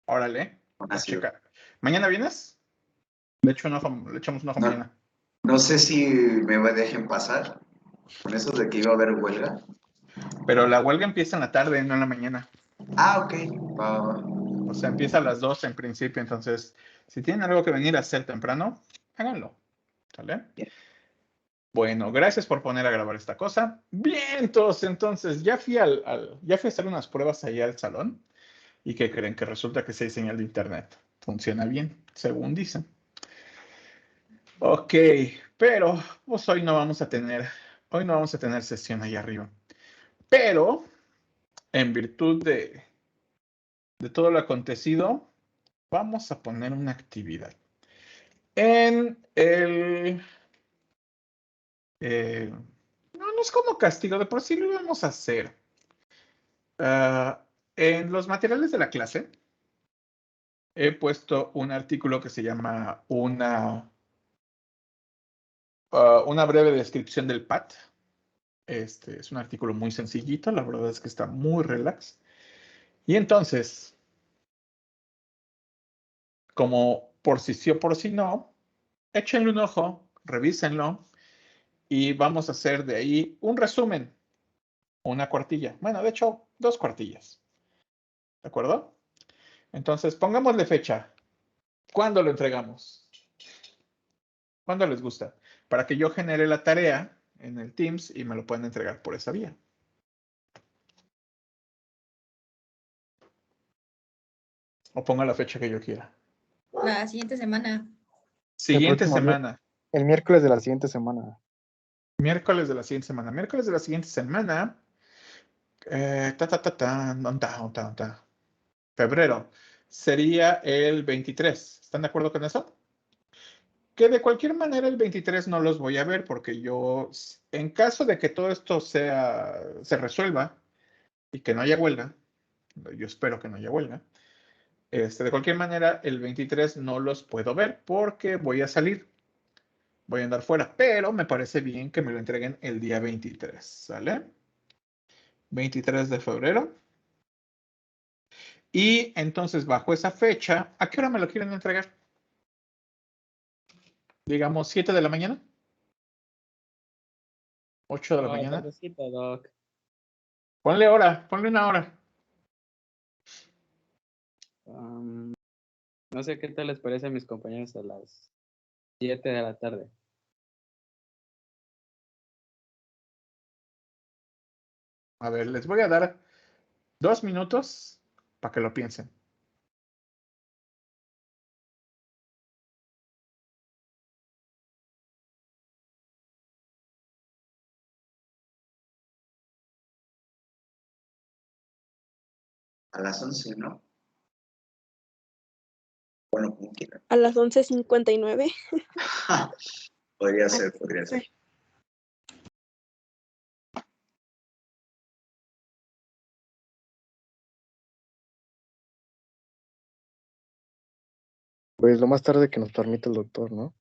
Órale, Ha a sido. checar. ¿Mañana vienes? Le echamos un ojo No, mañana. no sé si me dejen pasar con eso de que iba a haber huelga. Pero la huelga empieza en la tarde, no en la mañana. Ah, ok. Va, va, va. O sea, empieza a las 2 en principio. Entonces, si tienen algo que venir a hacer temprano, háganlo. ¿Sale? Bien. Bueno, gracias por poner a grabar esta cosa. Bien, entonces ya fui ya fui a hacer unas pruebas allá al salón. ¿Y qué creen? Que resulta que sí hay señal de internet. Funciona bien, según dicen. Ok, pero pues hoy no vamos a tener sesión ahí arriba. Pero, en virtud de todo lo acontecido, vamos a poner una actividad. No es como castigo, de por sí lo vamos a hacer. En los materiales de la clase he puesto un artículo que se llama una breve descripción del PAT. Este es un artículo muy sencillito, la verdad es que está muy relax. Y entonces, como por si sí o por si no, échenle un ojo, revísenlo y vamos a hacer de ahí un resumen, una cuartilla. Bueno, de hecho, 2 cuartillas. ¿De acuerdo? Entonces, pongámosle fecha. ¿Cuándo lo entregamos? ¿Cuándo les gusta? Para que yo genere la tarea en el Teams y me lo puedan entregar por esa vía. O ponga la fecha que yo quiera. La siguiente semana. Siguiente semana. El miércoles de la siguiente semana. Miércoles de la siguiente semana. Miércoles de la siguiente semana. ¿Dónde está? Febrero. Sería el 23. ¿Están de acuerdo con eso? Que de cualquier manera el 23 no los voy a ver porque yo, en caso de que todo esto se resuelva y que no haya huelga, yo espero que no haya huelga, de cualquier manera el 23 no los puedo ver porque voy a salir, voy a andar fuera, pero me parece bien que me lo entreguen el día 23, ¿sale? 23 de febrero. Y entonces bajo esa fecha, ¿a qué hora me lo quieren entregar? Digamos 7 de la mañana. 8 de la mañana. Tardecito, Doc. Ponle hora, ponle una hora. No sé qué tal les parece a mis compañeros a las 7 de la tarde. A ver, les voy a dar 2 minutos para que lo piensen. A las 11, ¿no? Bueno, como quieran. A las 11:59. Podría ser, podría ser. Pues lo más tarde que nos permite el doctor, ¿no?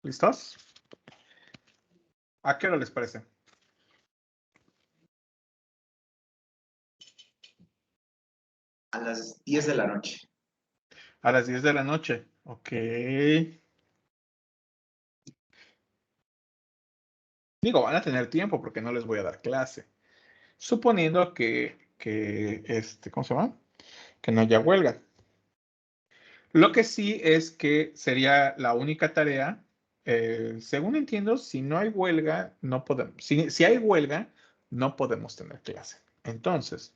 ¿Listos? ¿A qué hora les parece? A las 10 de la noche. A las 10 de la noche. Ok. Digo, van a tener tiempo porque no les voy a dar clase. Suponiendo ¿cómo se llama? Que no haya huelga. Lo que sí es que sería la única tarea según entiendo, si no hay huelga, no podemos, si hay huelga, no podemos tener clase. Entonces,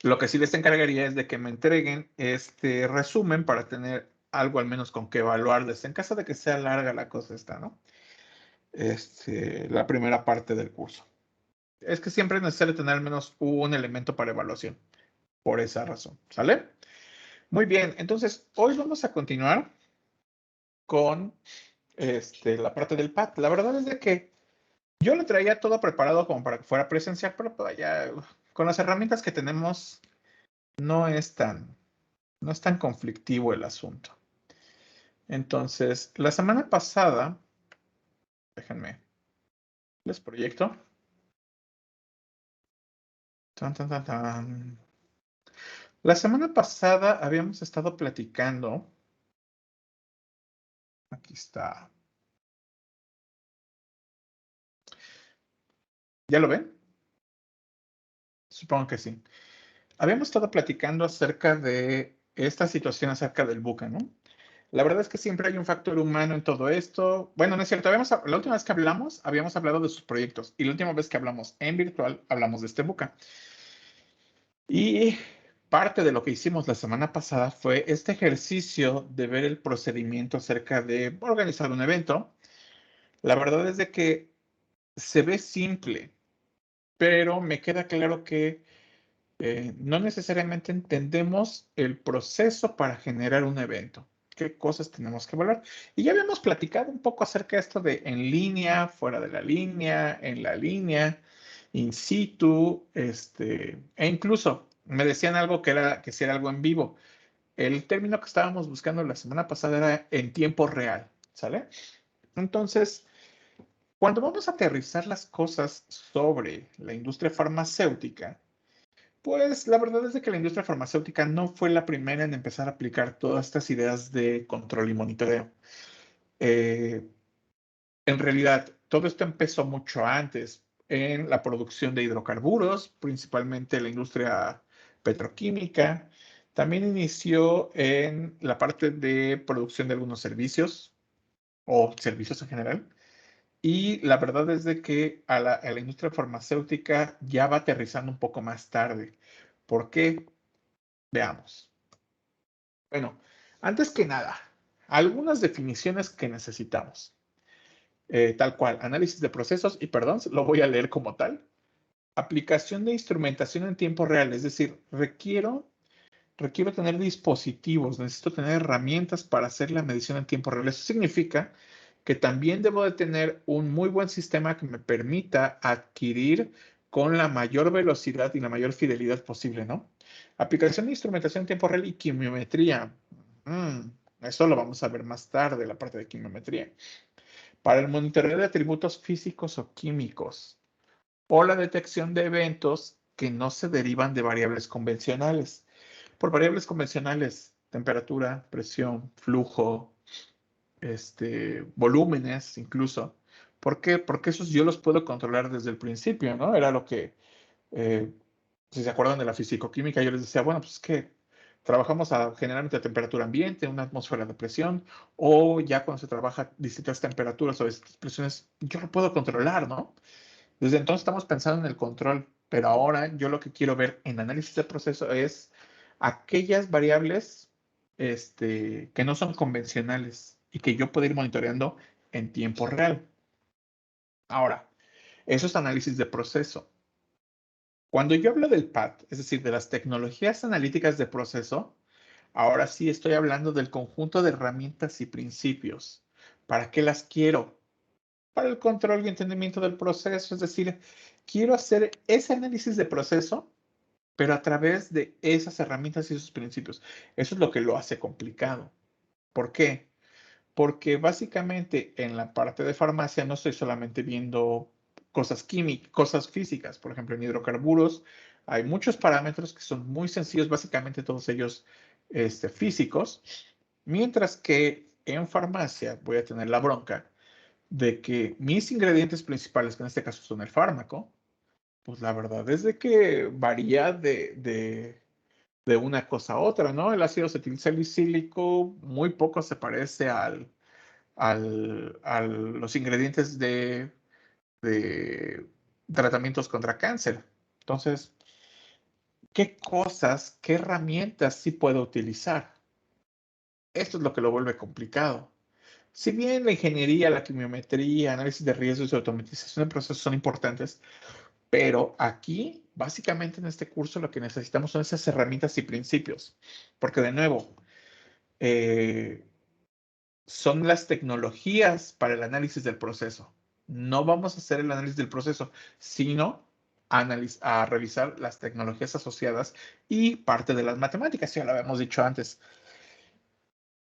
lo que sí les encargaría es de que me entreguen este resumen para tener algo al menos con que evaluarles en caso de que sea larga la cosa esta, ¿no? La primera parte del curso. Es que siempre es necesario tener al menos un elemento para evaluación, por esa razón, ¿sale? Muy bien, entonces hoy vamos a continuar con la parte del PAT. La verdad es de que yo lo traía todo preparado como para que fuera presencial, pero pues ya con las herramientas que tenemos no es tan conflictivo el asunto. Entonces, la semana pasada, déjenme, les proyecto. Tan, tan, tan, tan. La semana pasada habíamos estado platicando. Aquí está. ¿Ya lo ven? Supongo que sí. Habíamos estado platicando acerca de esta situación, acerca del buque, ¿no? La verdad es que siempre hay un factor humano en todo esto. Bueno, no es cierto. La última vez que hablamos, habíamos hablado de sus proyectos. Y la última vez que hablamos en virtual, hablamos de este buque. Y parte de lo que hicimos la semana pasada fue este ejercicio de ver el procedimiento acerca de organizar un evento. La verdad es de que se ve simple, pero me queda claro que no necesariamente entendemos el proceso para generar un evento. ¿Qué cosas tenemos que evaluar? Y ya habíamos platicado un poco acerca de esto de en línea, fuera de la línea, en la línea, in situ, e incluso me decían algo que si era algo en vivo. El término que estábamos buscando la semana pasada era en tiempo real, ¿sale? Entonces, cuando vamos a aterrizar las cosas sobre la industria farmacéutica, pues la verdad es de que la industria farmacéutica no fue la primera en empezar a aplicar todas estas ideas de control y monitoreo. En realidad, todo esto empezó mucho antes en la producción de hidrocarburos, principalmente la industria petroquímica. También inició en la parte de producción de algunos servicios o servicios en general. Y la verdad es de que a la industria farmacéutica ya va aterrizando un poco más tarde. ¿Por qué? Veamos. Bueno, antes que nada, algunas definiciones que necesitamos. Tal cual, análisis de procesos, y perdón, lo voy a leer como tal. Aplicación de instrumentación en tiempo real, es decir, requiero tener dispositivos, necesito tener herramientas para hacer la medición en tiempo real. Eso significa que también debo de tener un muy buen sistema que me permita adquirir con la mayor velocidad y la mayor fidelidad posible, ¿no? Aplicación de instrumentación en tiempo real y quimiometría. Eso lo vamos a ver más tarde, la parte de quimiometría. Para el monitoreo de atributos físicos o químicos o la detección de eventos que no se derivan de variables convencionales. Por variables convencionales, temperatura, presión, flujo, volúmenes incluso. ¿Por qué? Porque esos yo los puedo controlar desde el principio, ¿no? Era lo que, si se acuerdan de la fisicoquímica, yo les decía, bueno, pues es que trabajamos generalmente a temperatura ambiente, una atmósfera de presión, o ya cuando se trabaja a distintas temperaturas o distintas presiones, yo lo puedo controlar, ¿no? Desde entonces estamos pensando en el control, pero ahora yo lo que quiero ver en análisis de proceso es aquellas variables que no son convencionales y que yo puedo ir monitoreando en tiempo real. Ahora, eso es análisis de proceso. Cuando yo hablo del PAT, es decir, de las tecnologías analíticas de proceso, ahora sí estoy hablando del conjunto de herramientas y principios. ¿Para qué las quiero? Para el control y entendimiento del proceso, es decir, quiero hacer ese análisis de proceso, pero a través de esas herramientas y esos principios. Eso es lo que lo hace complicado. ¿Por qué? Porque básicamente en la parte de farmacia no estoy solamente viendo cosas químicas, cosas físicas. Por ejemplo, en hidrocarburos hay muchos parámetros que son muy sencillos, básicamente todos ellos físicos, mientras que en farmacia voy a tener la bronca de que mis ingredientes principales, que en este caso son el fármaco, pues la verdad es de que varía de una cosa a otra, ¿no? El ácido acetilsalicílico muy poco se parece al a los ingredientes de tratamientos contra cáncer. Entonces, ¿qué cosas, qué herramientas sí puedo utilizar? Esto es lo que lo vuelve complicado. Si bien la ingeniería, la quimiometría, análisis de riesgos y automatización de procesos son importantes, pero aquí, básicamente en este curso, lo que necesitamos son esas herramientas y principios. Porque de nuevo, son las tecnologías para el análisis del proceso. No vamos a hacer el análisis del proceso, sino a revisar las tecnologías asociadas y parte de las matemáticas, ya lo habíamos dicho antes.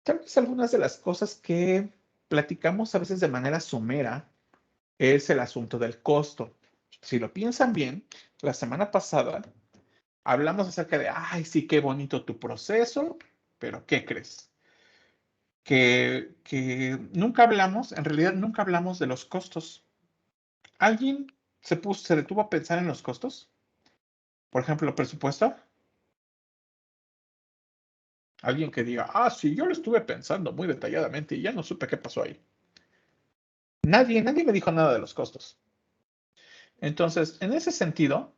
Tal vez algunas de las cosas que platicamos a veces de manera somera es el asunto del costo. Si lo piensan bien, la semana pasada hablamos acerca de, ay, sí, qué bonito tu proceso, pero ¿qué crees? Que nunca hablamos, en realidad nunca hablamos de los costos. ¿Alguien se detuvo a pensar en los costos? Por ejemplo, el presupuesto. Alguien que diga, ah, sí, yo lo estuve pensando muy detalladamente y ya no supe qué pasó ahí. Nadie me dijo nada de los costos. Entonces, en ese sentido,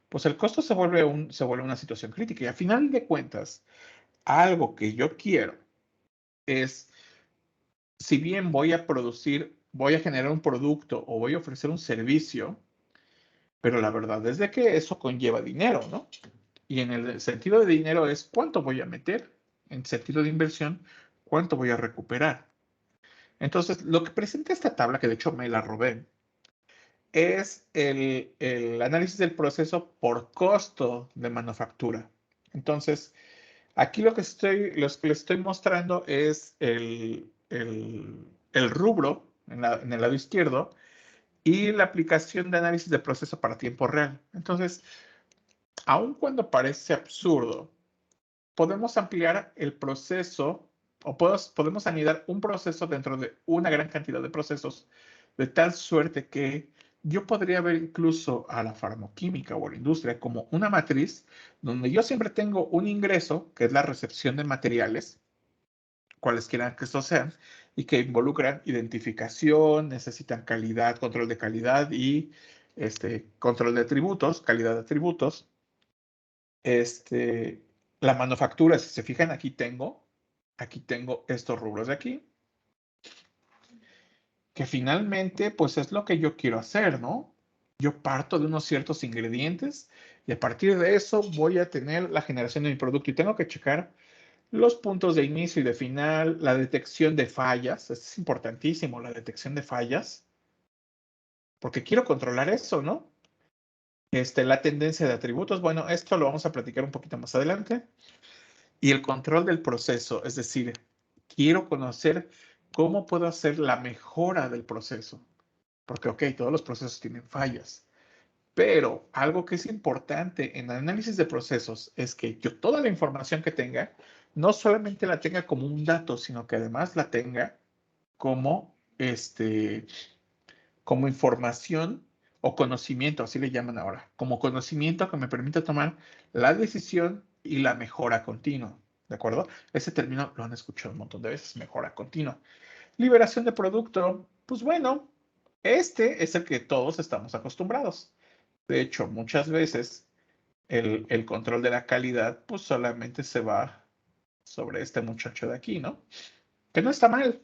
pues el costo se vuelve una situación crítica. Y a final de cuentas, algo que yo quiero es, si bien voy a generar un producto o voy a ofrecer un servicio, pero la verdad es de que eso conlleva dinero, ¿no? Y en el sentido de dinero es cuánto voy a meter, en sentido de inversión, cuánto voy a recuperar. Entonces, lo que presenta esta tabla, que de hecho me la robé, es el análisis del proceso por costo de manufactura. Entonces, aquí lo que les estoy mostrando es el rubro en el lado izquierdo y la aplicación de análisis de proceso para tiempo real. Entonces, aun cuando parece absurdo, podemos ampliar el proceso o podemos anidar un proceso dentro de una gran cantidad de procesos de tal suerte que yo podría ver incluso a la farmacoquímica o a la industria como una matriz donde yo siempre tengo un ingreso, que es la recepción de materiales, cualesquiera que estos sean, y que involucran identificación, necesitan calidad, control de calidad y control de atributos, calidad de atributos. La manufactura, si se fijan, aquí tengo estos rubros de aquí, que finalmente, pues es lo que yo quiero hacer, ¿no? Yo parto de unos ciertos ingredientes y a partir de eso voy a tener la generación de mi producto y tengo que checar los puntos de inicio y de final, la detección de fallas, es importantísimo, la detección de fallas, porque quiero controlar eso, ¿no? La tendencia de atributos, bueno, esto lo vamos a platicar un poquito más adelante. Y el control del proceso, es decir, quiero conocer cómo puedo hacer la mejora del proceso. Porque, ok, todos los procesos tienen fallas. Pero algo que es importante en análisis de procesos es que yo toda la información que tenga, no solamente la tenga como un dato, sino que además la tenga como, como información o conocimiento, así le llaman ahora, como conocimiento que me permita tomar la decisión y la mejora continua. ¿De acuerdo? Ese término lo han escuchado un montón de veces, mejora continua. Liberación de producto, pues bueno, este es el que todos estamos acostumbrados. De hecho, muchas veces el control de la calidad, pues solamente se va sobre este muchacho de aquí, ¿no? Que no está mal,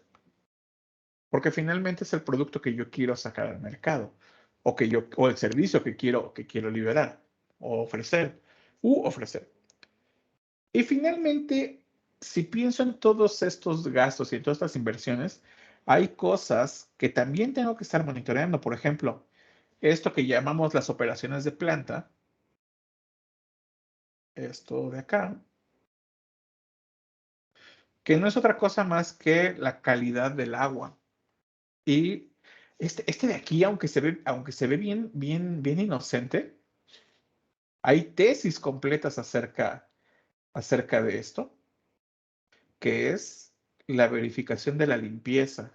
porque finalmente es el producto que yo quiero sacar al mercado, o el servicio que quiero liberar, o ofrecer. Y finalmente, si pienso en todos estos gastos y en todas estas inversiones, hay cosas que también tengo que estar monitoreando. Por ejemplo, esto que llamamos las operaciones de planta, esto de acá, que no es otra cosa más que la calidad del agua. Y este de aquí, aunque se ve bien inocente, hay tesis completas acerca de esto, que es la verificación de la limpieza.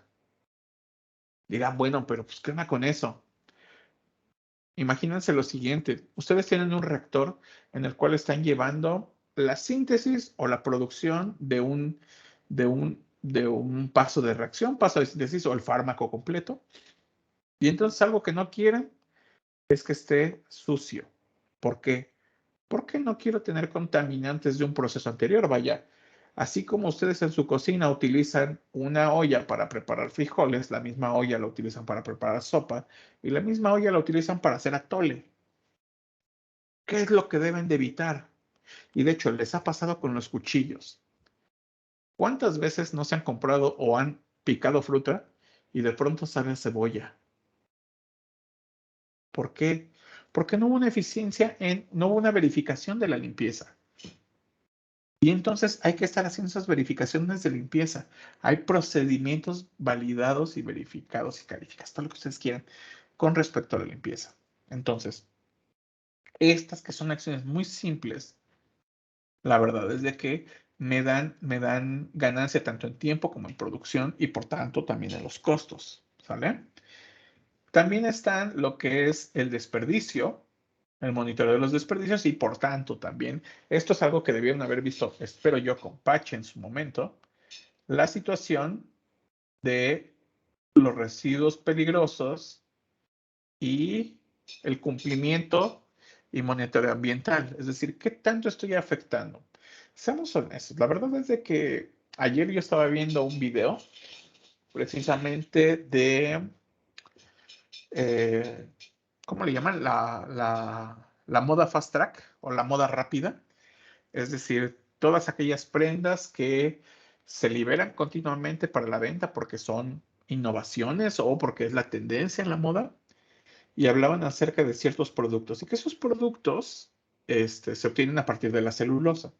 Dirán, bueno, pero pues, ¿qué onda con eso? Imagínense lo siguiente. Ustedes tienen un reactor en el cual están llevando la síntesis o la producción de de un paso de reacción, paso de síntesis o el fármaco completo. Y entonces algo que no quieren es que esté sucio. ¿Por qué? Porque no quiero tener contaminantes de un proceso anterior. Vaya, así como ustedes en su cocina utilizan una olla para preparar frijoles, la misma olla la utilizan para preparar sopa y la misma olla la utilizan para hacer atole. ¿Qué es lo que deben de evitar? Y de hecho, les ha pasado con los cuchillos. ¿Cuántas veces no se han comprado o han picado fruta y de pronto sale cebolla? ¿Por qué? Porque no hubo una eficiencia no hubo una verificación de la limpieza. Y entonces hay que estar haciendo esas verificaciones de limpieza. Hay procedimientos validados y verificados y calificados, todo lo que ustedes quieran, con respecto a la limpieza. Entonces, estas que son acciones muy simples, la verdad es de que me dan ganancia tanto en tiempo como en producción y por tanto también en los costos, ¿sale? También están lo que es el desperdicio, el monitoreo de los desperdicios y por tanto también, esto es algo que debieron haber visto, espero yo, con Patch en su momento, la situación de los residuos peligrosos y el cumplimiento y monitoreo ambiental. Es decir, ¿qué tanto estoy afectando? Seamos honestos, la verdad es de que ayer yo estaba viendo un video precisamente de ¿cómo le llaman? La moda fast track o la moda rápida. Es decir, todas aquellas prendas que se liberan continuamente para la venta porque son innovaciones o porque es la tendencia en la moda. Y hablaban acerca de ciertos productos y que esos productos se obtienen a partir de la celulosa.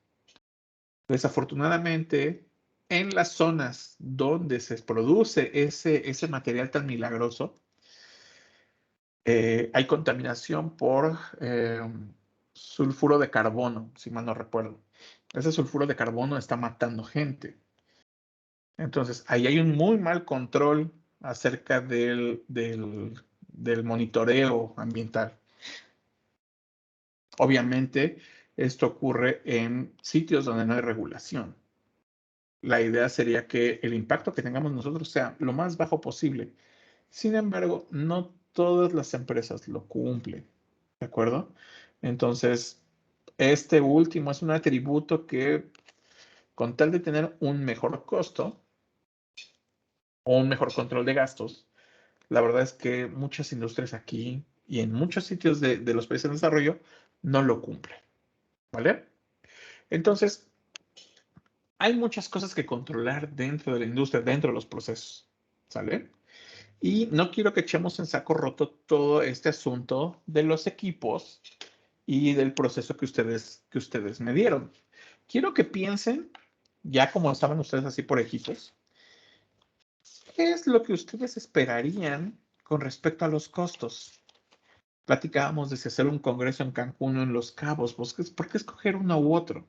Desafortunadamente, en las zonas donde se produce ese material tan milagroso, hay contaminación por sulfuro de carbono, si mal no recuerdo. Ese sulfuro de carbono está matando gente. Entonces, ahí hay un muy mal control acerca del monitoreo ambiental. Obviamente, esto ocurre en sitios donde no hay regulación. La idea sería que el impacto que tengamos nosotros sea lo más bajo posible. Sin embargo, no todas las empresas lo cumplen, ¿de acuerdo? Entonces, este último es un atributo que, con tal de tener un mejor costo o un mejor control de gastos, la verdad es que muchas industrias aquí y en muchos sitios de los países en desarrollo no lo cumplen, ¿vale? Entonces, hay muchas cosas que controlar dentro de la industria, dentro de los procesos, ¿sale? Y no quiero que echemos en saco roto todo este asunto de los equipos y del proceso que ustedes me dieron. Quiero que piensen, ya como estaban ustedes así por equipos, ¿qué es lo que ustedes esperarían con respecto a los costos? Platicábamos de si hacer un congreso en Cancún o en Los Cabos. ¿Por qué escoger uno u otro?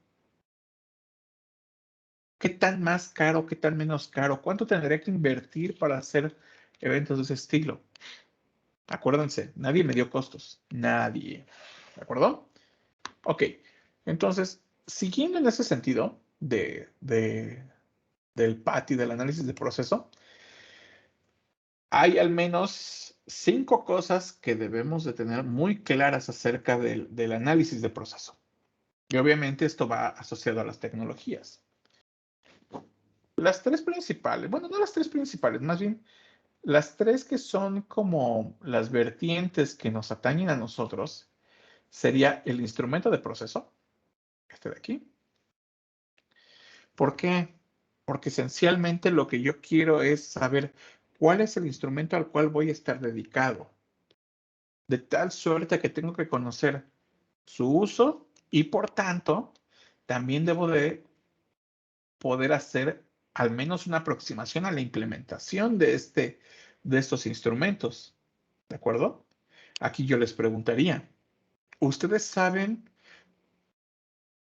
¿Qué tan más caro, qué tan menos caro? ¿Cuánto tendría que invertir para hacer eventos de ese estilo? Acuérdense, nadie me dio costos. Nadie. ¿De acuerdo? Ok. Entonces, siguiendo en ese sentido del PAT y del análisis de proceso, hay al menos 5 cosas que debemos de tener muy claras acerca del análisis de proceso. Y obviamente esto va asociado a las tecnologías. Las 3 principales, bueno, no las 3 principales, más bien las 3 que son como las vertientes que nos atañen a nosotros, sería el instrumento de proceso, este de aquí. ¿Por qué? Porque esencialmente lo que yo quiero es saber cuál es el instrumento al cual voy a estar dedicado. De tal suerte que tengo que conocer su uso y por tanto también debo de poder hacer al menos una aproximación a la implementación de estos instrumentos. ¿De acuerdo? Aquí yo les preguntaría, ¿ustedes saben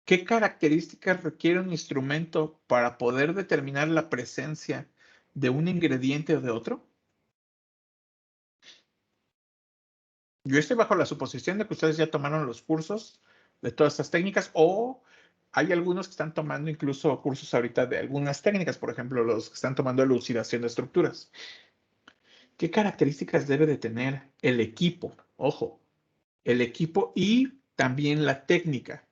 qué características requiere un instrumento para poder determinar la presencia de un ingrediente o de otro? Yo estoy bajo la suposición de que ustedes ya tomaron los cursos de todas estas técnicas o hay algunos que están tomando incluso cursos ahorita de algunas técnicas, por ejemplo, los que están tomando elucidación de estructuras. ¿Qué características debe de tener el equipo? Ojo, el equipo y también la técnica.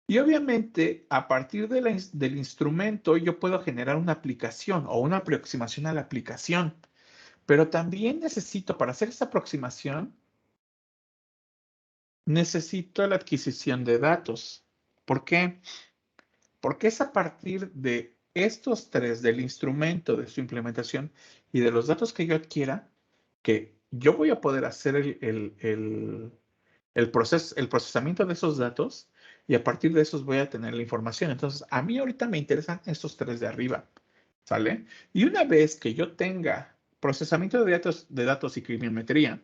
Y obviamente, a partir del instrumento, yo puedo generar una aplicación o una aproximación a la aplicación. Pero también necesito, para hacer esa aproximación, necesito la adquisición de datos. ¿Por qué? Porque es a partir de estos tres, del instrumento, de su implementación y de los datos que yo adquiera, que yo voy a poder hacer el procesamiento de esos datos y a partir de esos voy a tener la información. Entonces, a mí ahorita me interesan estos tres de arriba, ¿sale? Y una vez que yo tenga procesamiento de datos y criminalmetría,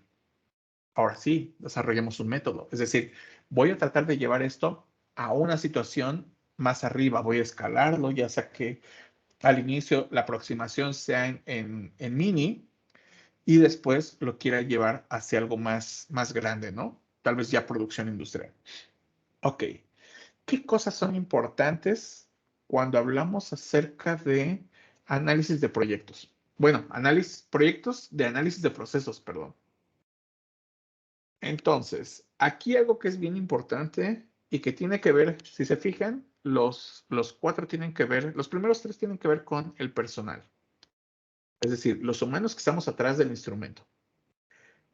ahora sí, desarrollemos un método. Es decir, voy a tratar de llevar esto a una situación más arriba. Voy a escalarlo, ya sea que al inicio la aproximación sea en mini y después lo quiera llevar hacia algo más grande, ¿no? Tal vez ya producción industrial. Ok. ¿Qué cosas son importantes cuando hablamos acerca de análisis de proyectos? Bueno, proyectos de análisis de procesos, perdón. Entonces, aquí algo que es bien importante y que tiene que ver, si se fijan, los cuatro tienen que ver, los primeros tres tienen que ver con el personal. Es decir, los humanos que estamos atrás del instrumento.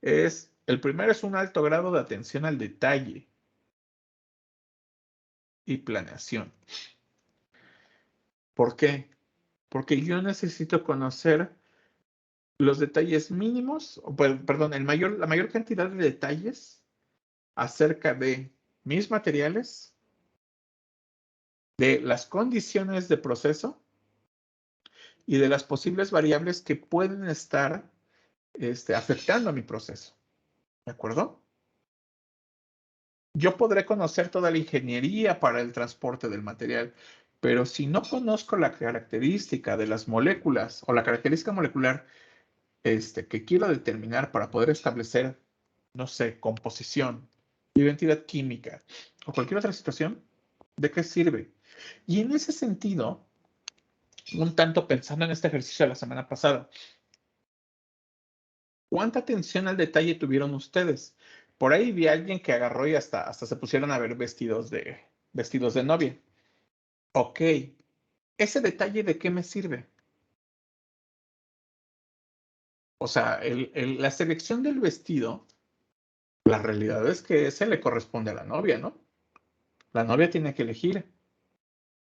El primero es un alto grado de atención al detalle y planeación. ¿Por qué? Porque yo necesito conocer los detalles mínimos, perdón, la mayor cantidad de detalles acerca de mis materiales, de las condiciones de proceso y de las posibles variables que pueden estar afectando a mi proceso. ¿De acuerdo? Yo podré conocer toda la ingeniería para el transporte del material, pero si no conozco la característica de las moléculas o la característica molecular que quiero determinar para poder establecer, no sé, composición, identidad química o cualquier otra situación, ¿de qué sirve? Y en ese sentido, un tanto pensando en este ejercicio de la semana pasada, ¿cuánta atención al detalle tuvieron ustedes? Por ahí vi a alguien que agarró y hasta se pusieron a ver vestidos de novia. Ok, ¿ese detalle de qué me sirve? O sea, la selección del vestido, la realidad es que ese le corresponde a la novia, ¿no? La novia tiene que elegir.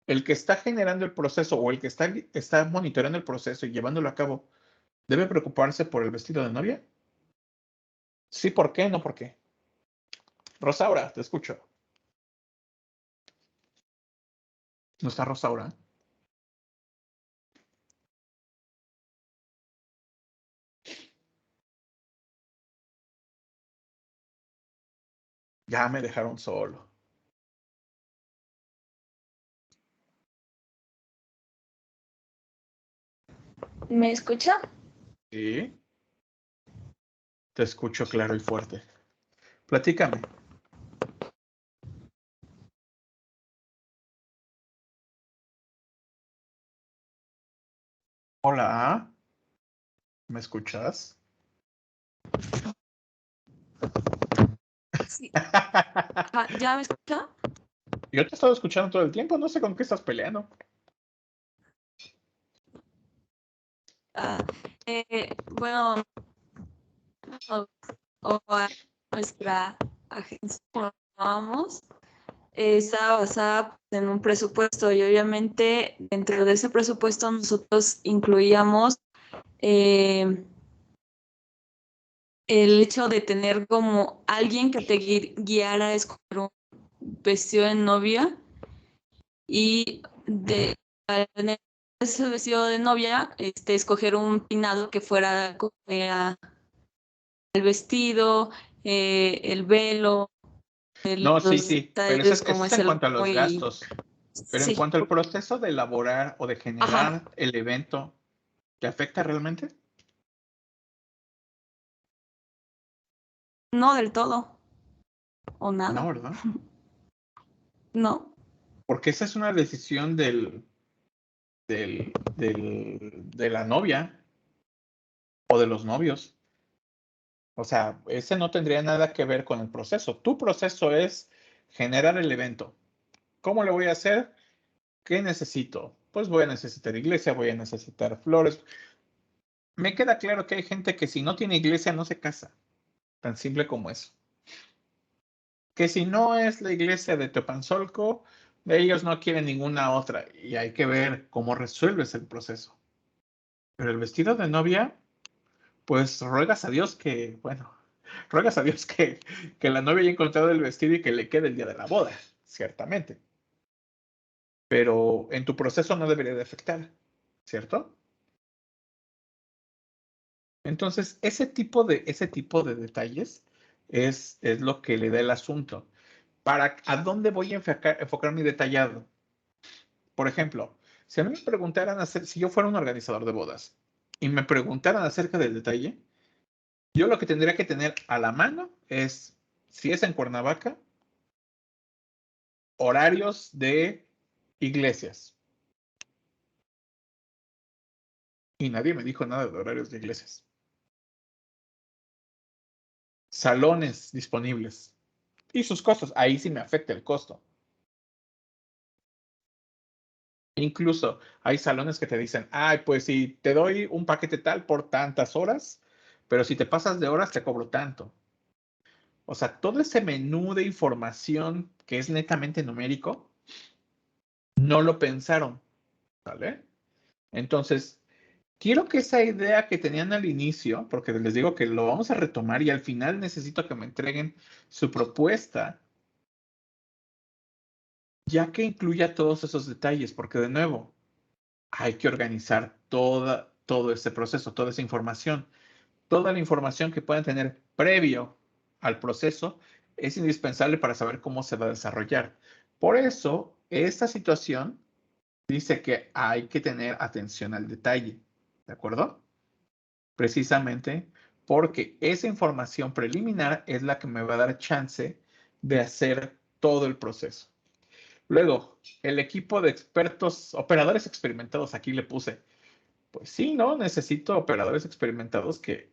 El que está generando el proceso o el que está monitoreando el proceso y llevándolo a cabo, ¿debe preocuparse por el vestido de novia? Sí, ¿por qué? No, ¿por qué? Rosaura, te escucho. ¿No está Rosaura? Ya me dejaron solo. ¿Me escucha? Sí, te escucho claro y fuerte. Platícame. Hola, ¿me escuchas? Sí. ¿Ya me escucha? Yo te he estado escuchando todo el tiempo, no sé con qué estás peleando. Ah, bueno, a nuestra agencia, como llamamos, está basada en un presupuesto y obviamente dentro de ese presupuesto nosotros incluíamos el hecho de tener como alguien que te guiara a escoger un vestido de novia y para tener ese vestido de novia, escoger un peinado que fuera acorde al vestido, el velo, No, sí, los sí, pero eso detalles eso como es es en el cuanto a los muy... gastos. Pero en Sí, cuanto al proceso de elaborar o de ajá, generar el evento, ¿te afecta realmente? no del todo, o No, nada. ¿verdad? No. Porque esa es una decisión de la novia o de los novios. O sea, ese no tendría nada que ver con el proceso. Tu proceso es generar el evento. ¿Cómo lo voy a hacer? ¿Qué necesito? Pues voy a necesitar iglesia, voy a necesitar flores. Me queda claro que hay gente que si no tiene iglesia no se casa. Tan simple como eso. Que si no es la iglesia de Teopanzolco, ellos no quieren ninguna otra. Y hay que ver cómo resuelves el proceso. Pero el vestido de novia, pues ruegas a Dios que, bueno, ruegas a Dios que la novia haya encontrado el vestido y que le quede el día de la boda, ciertamente. Pero en tu proceso no debería de afectar, ¿cierto? Entonces, ese tipo de detalles es lo que le da el asunto. ¿A dónde voy a enfocar mi detallado? Por ejemplo, si a mí me preguntaran, si yo fuera un organizador de bodas y me preguntaran acerca del detalle, yo lo que tendría que tener a la mano es, si es en Cuernavaca, horarios de iglesias. Y nadie me dijo nada de horarios de iglesias. Salones disponibles. Y sus costos. Ahí sí me afecta el costo. Incluso hay salones que te dicen, ay, pues si te doy un paquete tal por tantas horas, pero si te pasas de horas te cobro tanto. O sea, todo ese menú de información que es netamente numérico, no lo pensaron, ¿vale? Entonces, quiero que esa idea que tenían al inicio, porque les digo que lo vamos a retomar y al final necesito que me entreguen su propuesta, ya que incluya todos esos detalles, porque de nuevo, hay que organizar todo ese proceso, toda esa información. Toda la información que puedan tener previo al proceso es indispensable para saber cómo se va a desarrollar. Por eso, esta situación dice que hay que tener atención al detalle, ¿de acuerdo? Precisamente porque esa información preliminar es la que me va a dar chance de hacer todo el proceso. Luego, el equipo de expertos, operadores experimentados, aquí le puse, pues sí, ¿no? Necesito operadores experimentados que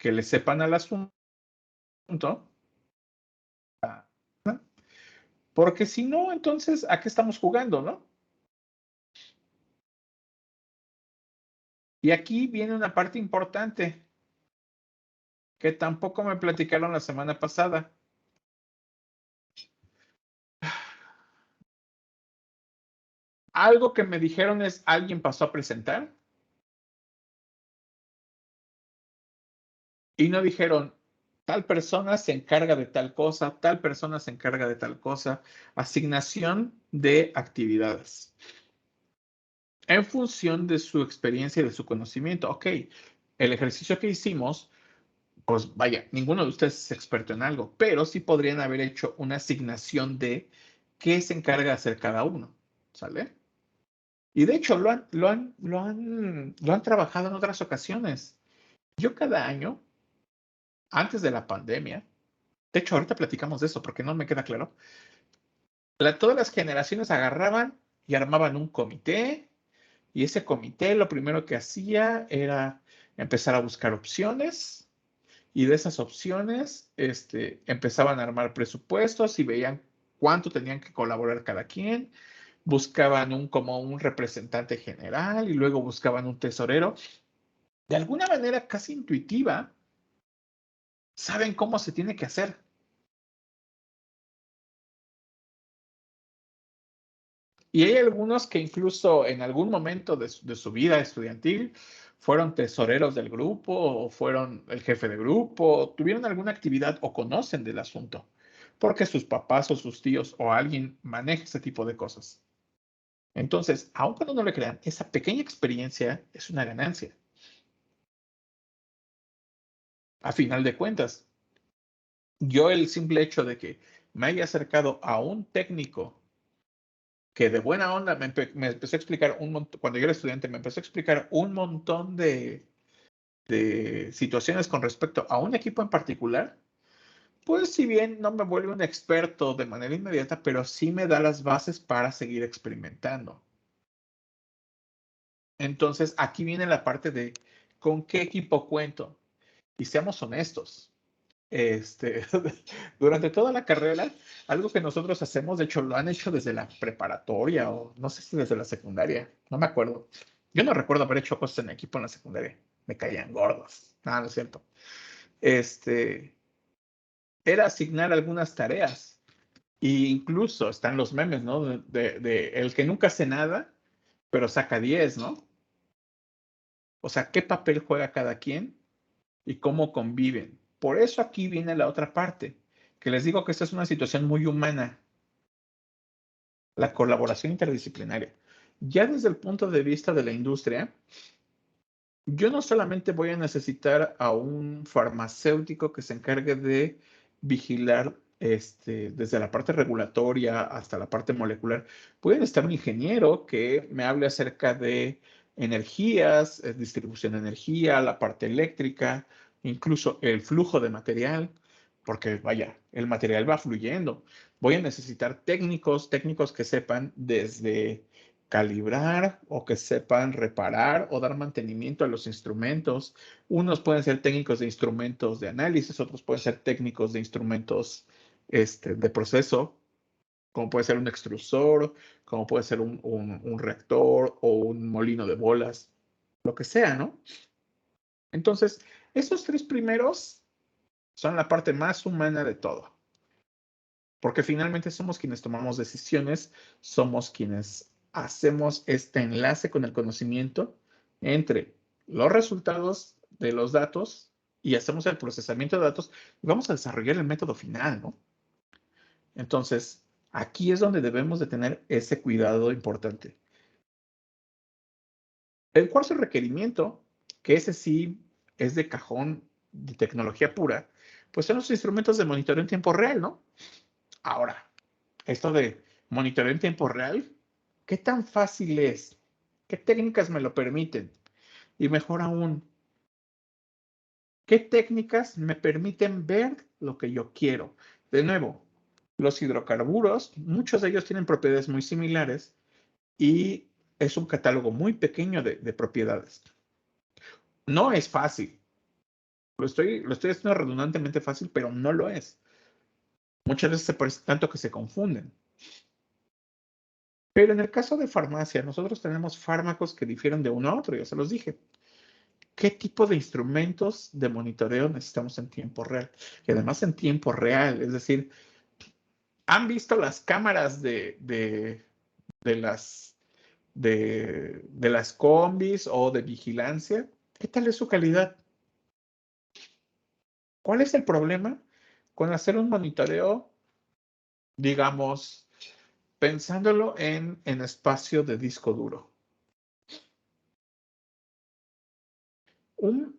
le sepan al asunto, porque si no, entonces, ¿a qué estamos jugando, no? Y aquí viene una parte importante que tampoco me platicaron la semana pasada. Algo que me dijeron es, ¿alguien pasó a presentar? Y no dijeron, tal persona se encarga de tal cosa, tal persona se encarga de tal cosa. Asignación de actividades. En función de su experiencia y de su conocimiento. Ok, el ejercicio que hicimos, pues vaya, ninguno de ustedes es experto en algo, pero sí podrían haber hecho una asignación de qué se encarga de hacer cada uno, ¿sale? Y de hecho lo han trabajado en otras ocasiones. Yo cada año, antes de la pandemia, de hecho ahorita platicamos de eso porque no me queda claro, todas las generaciones agarraban y armaban un comité y ese comité lo primero que hacía era empezar a buscar opciones y de esas opciones empezaban a armar presupuestos y veían cuánto tenían que colaborar cada quien, buscaban como un representante general y luego buscaban un tesorero. De alguna manera casi intuitiva, saben cómo se tiene que hacer. Y hay algunos que incluso en algún momento de su vida estudiantil fueron tesoreros del grupo o fueron el jefe de grupo, o tuvieron alguna actividad o conocen del asunto, porque sus papás o sus tíos o alguien maneja ese tipo de cosas. Entonces, aun cuando no le crean, esa pequeña experiencia es una ganancia. A final de cuentas, yo el simple hecho de que me haya acercado a un técnico que de buena onda me empezó a explicar un montón, cuando yo era estudiante, me empezó a explicar un montón de situaciones con respecto a un equipo en particular, Pues si bien no me vuelve un experto de manera inmediata, pero sí me da las bases para seguir experimentando. Entonces, aquí viene la parte de con qué equipo cuento. Y seamos honestos. Durante toda la carrera, algo que nosotros hacemos, de hecho, lo han hecho desde la preparatoria o no sé si desde la secundaria, no me acuerdo. Yo no recuerdo haber hecho cosas en equipo en la secundaria. Me caían gordos. Nada, no es cierto. Era asignar algunas tareas. E incluso están los memes, ¿no? De el que nunca hace nada, pero saca 10, ¿no? O sea, ¿qué papel juega cada quien y cómo conviven? Por eso aquí viene la otra parte, que les digo que esta es una situación muy humana, la colaboración interdisciplinaria. Ya desde el punto de vista de la industria, yo no solamente voy a necesitar a un farmacéutico que se encargue de vigilar desde la parte regulatoria hasta la parte molecular. Puede necesitar un ingeniero que me hable acerca de energías, distribución de energía, la parte eléctrica, incluso el flujo de material, porque vaya, el material va fluyendo. Voy a necesitar técnicos que sepan desde calibrar o que sepan reparar o dar mantenimiento a los instrumentos. Unos pueden ser técnicos de instrumentos de análisis, otros pueden ser técnicos de instrumentos de proceso, como puede ser un extrusor, como puede ser un reactor o un molino de bolas, lo que sea, ¿no? Entonces, esos tres primeros son la parte más humana de todo, porque finalmente somos quienes tomamos decisiones, somos quienes hacemos este enlace con el conocimiento entre los resultados de los datos y hacemos el procesamiento de datos y vamos a desarrollar el método final, ¿no? Entonces, aquí es donde debemos de tener ese cuidado importante. El cuarto requerimiento, que ese sí es de cajón de tecnología pura, pues son los instrumentos de monitoreo en tiempo real, ¿no? Ahora, esto de monitoreo en tiempo real, ¿qué tan fácil es? ¿Qué técnicas me lo permiten? Y mejor aún, ¿qué técnicas me permiten ver lo que yo quiero? De nuevo, los hidrocarburos, muchos de ellos tienen propiedades muy similares y es un catálogo muy pequeño de propiedades. No es fácil. Lo estoy haciendo redundantemente fácil, pero no lo es. Muchas veces se parece tanto que se confunden. Pero en el caso de farmacia, nosotros tenemos fármacos que difieren de uno a otro, ya se los dije. ¿Qué tipo de instrumentos de monitoreo necesitamos en tiempo real? Y además en tiempo real, es decir, ¿han visto las cámaras las, de las combis o de vigilancia? ¿Qué tal es su calidad? ¿Cuál es el problema con hacer un monitoreo, digamos, pensándolo en espacio de disco duro? Un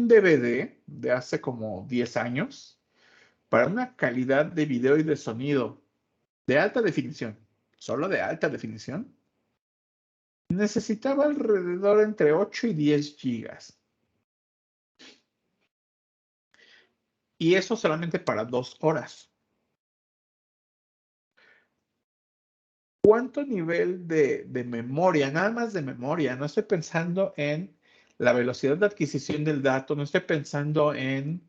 DVD de hace como 10 años para una calidad de video y de sonido de alta definición, solo de alta definición, necesitaba alrededor entre 8 y 10 gigas. Y eso solamente para 2 horas. ¿Cuánto nivel de memoria? Nada más de memoria. No estoy pensando en la velocidad de adquisición del dato, no estoy pensando en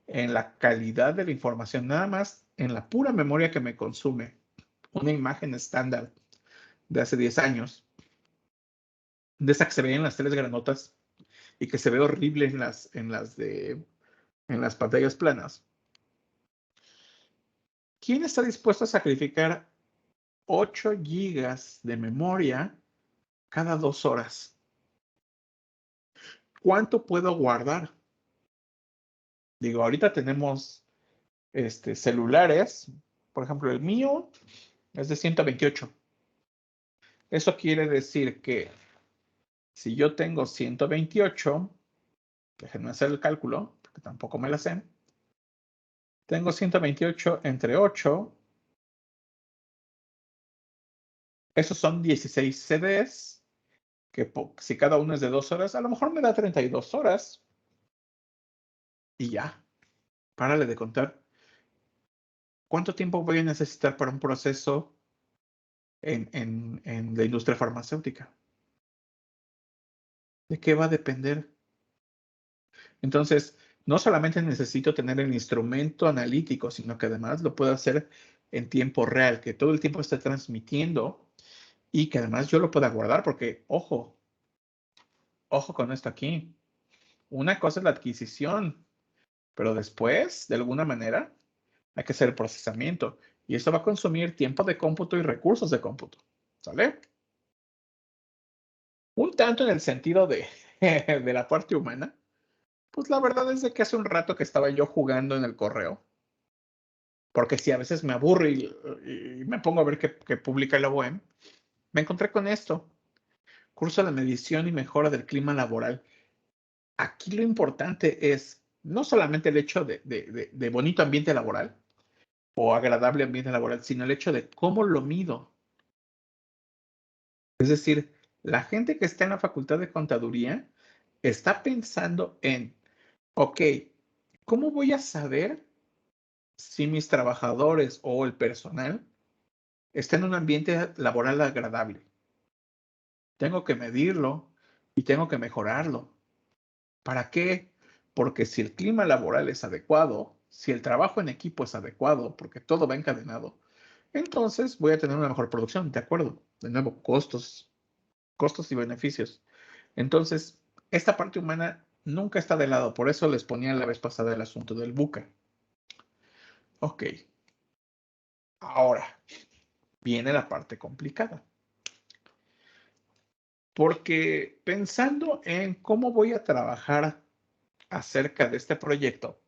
la calidad de la información, nada más en la pura memoria que me consume una imagen estándar de hace 10 años, de esa que se veía en las teles granotas y que se ve horrible en las pantallas planas. ¿Quién está dispuesto a sacrificar 8 gigas de memoria cada 2 horas? ¿Cuánto puedo guardar? Digo, ahorita tenemos celulares, por ejemplo, el mío es de 128. Eso quiere decir que si yo tengo 128, déjenme hacer el cálculo, porque tampoco me la sé. Tengo 128 entre 8. Esos son 16 CDs, que si cada uno es de 2 horas, a lo mejor me da 32 horas. Y ya, párale de contar. ¿Cuánto tiempo voy a necesitar para un proceso en la industria farmacéutica? ¿De qué va a depender? Entonces, no solamente necesito tener el instrumento analítico, sino que además lo puedo hacer en tiempo real, que todo el tiempo esté transmitiendo y que además yo lo pueda guardar, porque, ojo con esto aquí. Una cosa es la adquisición, pero después, de alguna manera, hay que hacer el procesamiento. Y esto va a consumir tiempo de cómputo y recursos de cómputo. ¿Sale? Un tanto en el sentido de, de la parte humana. Pues la verdad es de que hace un rato que estaba yo jugando en el correo. Porque si a veces me aburro y me pongo a ver qué publica la UEM, me encontré con esto. Curso de medición y mejora del clima laboral. Aquí lo importante es no solamente el hecho de bonito ambiente laboral o agradable ambiente laboral, sino el hecho de cómo lo mido. Es decir, la gente que está en la Facultad de Contaduría está pensando en, ok, ¿cómo voy a saber si mis trabajadores o el personal están en un ambiente laboral agradable? Tengo que medirlo y tengo que mejorarlo. ¿Para qué? Porque si el clima laboral es adecuado, si el trabajo en equipo es adecuado, porque todo va encadenado, entonces voy a tener una mejor producción, ¿de acuerdo? De nuevo, costos y beneficios. Entonces, esta parte humana nunca está de lado, por eso les ponía la vez pasada el asunto del buca. Ok. Ahora, viene la parte complicada. Porque pensando en cómo voy a trabajar acerca de este proyecto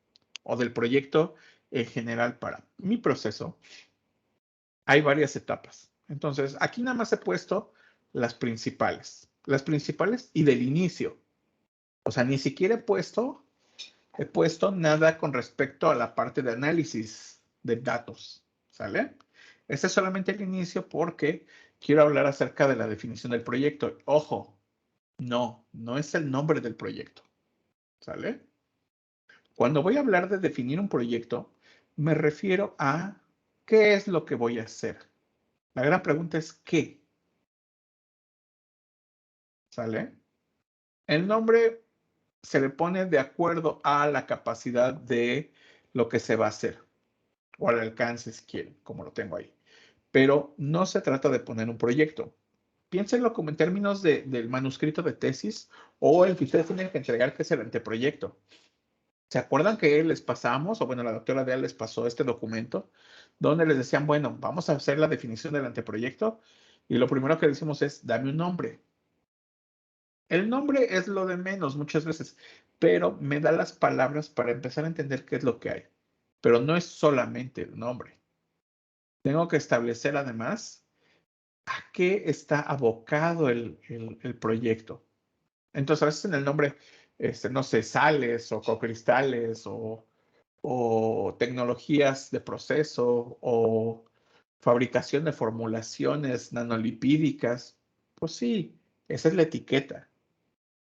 o del proyecto en general para mi proceso, hay varias etapas. Entonces, aquí nada más he puesto las principales y del inicio. O sea, ni siquiera he puesto nada con respecto a la parte de análisis de datos, ¿sale? Este es solamente el inicio porque quiero hablar acerca de la definición del proyecto. Ojo, no es el nombre del proyecto, ¿sale? Cuando voy a hablar de definir un proyecto, me refiero a qué es lo que voy a hacer. La gran pregunta es ¿qué? ¿Sale? El nombre se le pone de acuerdo a la capacidad de lo que se va a hacer, o al alcance si quieren, como lo tengo ahí. Pero no se trata de poner un proyecto. Piénsenlo como en términos del manuscrito de tesis o el que ustedes tienen que entregar, que es el anteproyecto. ¿Se acuerdan que les pasamos, o bueno, la doctora Dea les pasó este documento, donde les decían, bueno, vamos a hacer la definición del anteproyecto, y lo primero que decimos es, dame un nombre. El nombre es lo de menos muchas veces, pero me da las palabras para empezar a entender qué es lo que hay. Pero no es solamente el nombre. Tengo que establecer además a qué está abocado el proyecto. Entonces, a veces en el nombre, no sé, sales o cocristales o tecnologías de proceso o fabricación de formulaciones nanolipídicas, pues sí, esa es la etiqueta.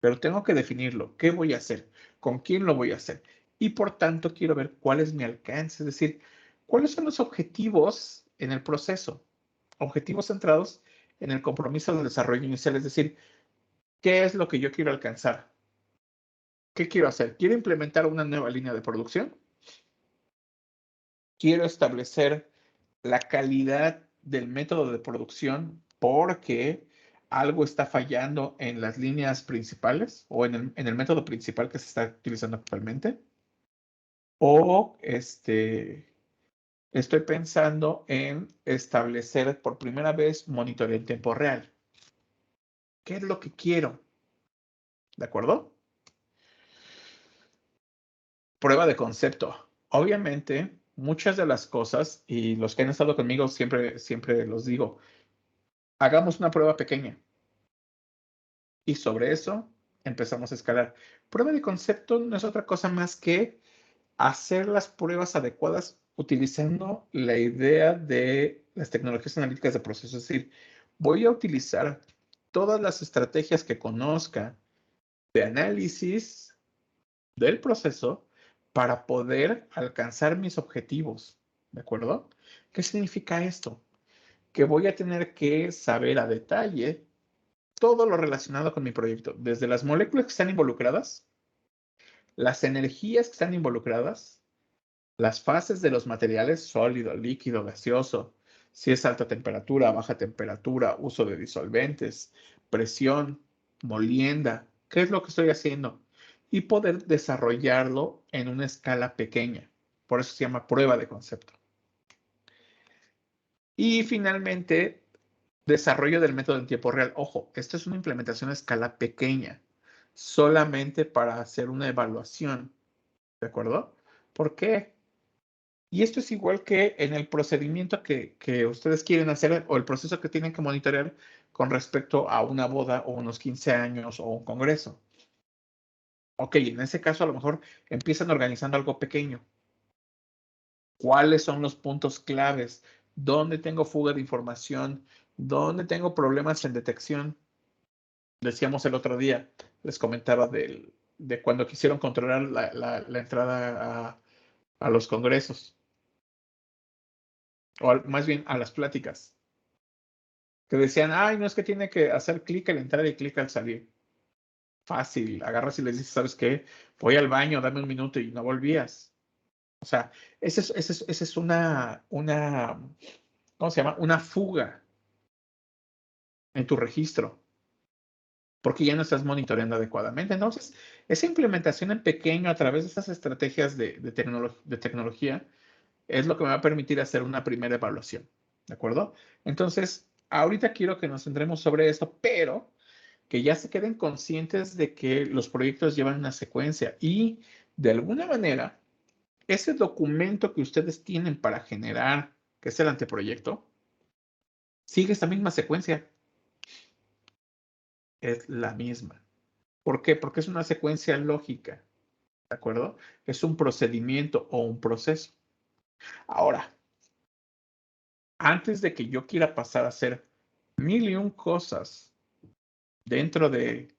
Pero tengo que definirlo. ¿Qué voy a hacer? ¿Con quién lo voy a hacer? Y por tanto, quiero ver cuál es mi alcance, es decir, cuáles son los objetivos en el proceso. Objetivos centrados en el compromiso del desarrollo inicial, es decir, ¿qué es lo que yo quiero alcanzar? ¿Qué quiero hacer? ¿Quiero implementar una nueva línea de producción? ¿Quiero establecer la calidad del método de producción porque algo está fallando en las líneas principales o en el método principal que se está utilizando actualmente? ¿O estoy pensando en establecer por primera vez monitoreo en tiempo real? ¿Qué es lo que quiero? ¿De acuerdo? Prueba de concepto. Obviamente, muchas de las cosas, y los que han estado conmigo siempre los digo, hagamos una prueba pequeña. Y sobre eso empezamos a escalar. Prueba de concepto no es otra cosa más que hacer las pruebas adecuadas utilizando la idea de las tecnologías analíticas de proceso. Es decir, voy a utilizar todas las estrategias que conozca de análisis del proceso para poder alcanzar mis objetivos. ¿De acuerdo? ¿Qué significa esto? Que voy a tener que saber a detalle todo lo relacionado con mi proyecto, desde las moléculas que están involucradas, las energías que están involucradas, las fases de los materiales, sólido, líquido, gaseoso, si es alta temperatura, baja temperatura, uso de disolventes, presión, molienda, qué es lo que estoy haciendo y poder desarrollarlo en una escala pequeña. Por eso se llama prueba de concepto. Y finalmente, desarrollo del método en tiempo real. Ojo, esto es una implementación a escala pequeña, solamente para hacer una evaluación. ¿De acuerdo? ¿Por qué? Y esto es igual que en el procedimiento que ustedes quieren hacer o el proceso que tienen que monitorear con respecto a una boda o unos 15 años o un congreso. Ok, en ese caso a lo mejor empiezan organizando algo pequeño. ¿Cuáles son los puntos claves? ¿Dónde tengo fuga de información? ¿Dónde tengo problemas en detección? Decíamos el otro día, les comentaba de cuando quisieron controlar la entrada a los congresos, o más bien a las pláticas, que decían, ay, no es que tiene que hacer clic al entrar y clic al salir. Fácil, agarras y les dices, ¿sabes qué? Voy al baño, dame un minuto y no volvías. O sea, esa es una, ¿cómo se llama? Una fuga en tu registro, porque ya no estás monitoreando adecuadamente. Entonces, esa implementación en pequeño a través de estas estrategias de tecnología es lo que me va a permitir hacer una primera evaluación. ¿De acuerdo? Entonces, ahorita quiero que nos centremos sobre esto, pero que ya se queden conscientes de que los proyectos llevan una secuencia y de alguna manera ese documento que ustedes tienen para generar, que es el anteproyecto, sigue esta misma secuencia. Es la misma. ¿Por qué? Porque es una secuencia lógica. ¿De acuerdo? Es un procedimiento o un proceso. Ahora, antes de que yo quiera pasar a hacer 1000 y un cosas dentro de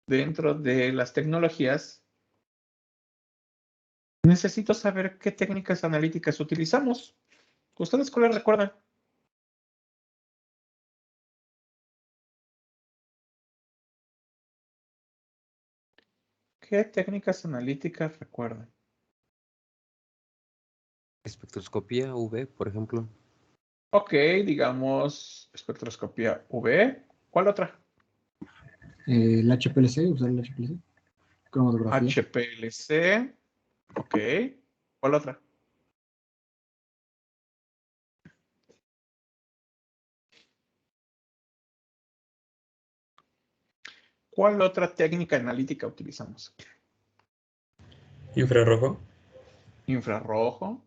las tecnologías, necesito saber qué técnicas analíticas utilizamos. ¿Ustedes cuáles recuerdan? ¿Qué técnicas analíticas recuerdan? Espectroscopía UV, por ejemplo. Ok, digamos espectroscopía UV. ¿Cuál otra? El HPLC, usar el HPLC. Cromatografía. HPLC. Ok. ¿Cuál otra? ¿Cuál otra técnica analítica utilizamos? Infrarrojo. Infrarrojo.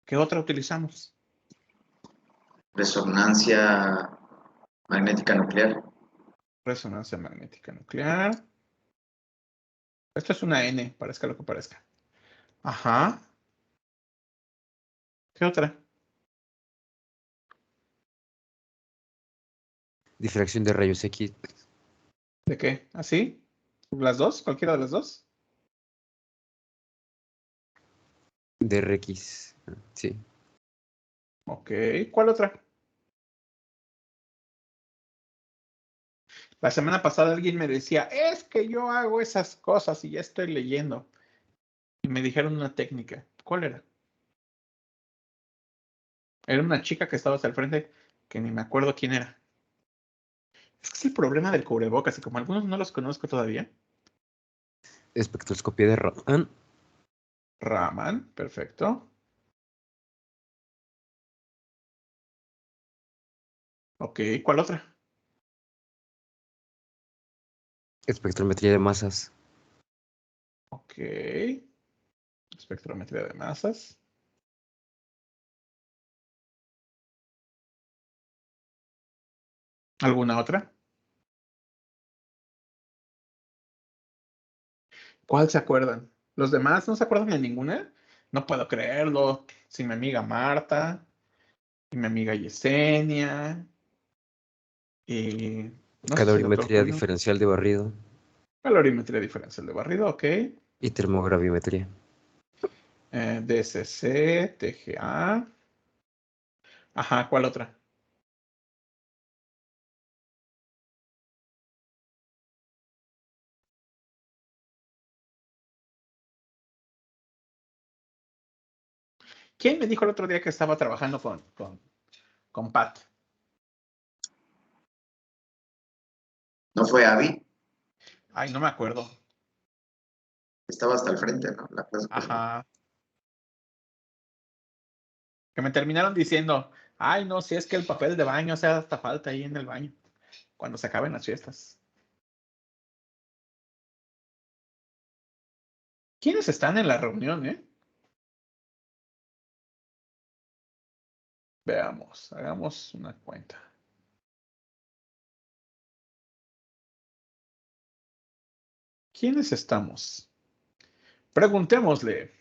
¿Qué otra utilizamos? Resonancia magnética nuclear. Resonancia magnética nuclear. Esto es una N, parezca lo que parezca. Ajá. ¿Qué otra? Difracción de rayos X. ¿De qué? ¿Así? ¿Las dos? ¿Cualquiera de las dos? De RX. Sí. Ok. ¿Cuál otra? La semana pasada alguien me decía, es que yo hago esas cosas y ya estoy leyendo. Y me dijeron una técnica. ¿Cuál era? Era una chica que estaba hacia el frente, que ni me acuerdo quién era. Es que es el problema del cubrebocas y como algunos no los conozco todavía. Espectroscopía de Raman. Raman, perfecto. Ok, ¿cuál otra? Espectrometría de masas. Ok. Espectrometría de masas. ¿Alguna otra? ¿Cuál se acuerdan? ¿Los demás no se acuerdan de ninguna? No puedo creerlo. Sin mi amiga Marta, y mi amiga Yesenia, y no sé si el doctor Calorimetría Julio. diferencial de barrido. Calorimetría diferencial de barrido, ok. Y termograviometría. DSC, TGA. Ajá, ¿cuál otra? ¿Quién me dijo el otro día que estaba trabajando con Pat? ¿No fue Abby? Ay, no me acuerdo. Estaba hasta el frente, ¿no? La clase pasada. Ajá. Que me terminaron diciendo, ay, no, si es que el papel de baño hace hasta falta ahí en el baño, cuando se acaben las fiestas. ¿Quiénes están en la reunión, Veamos, hagamos una cuenta. ¿Quiénes estamos? Preguntémosle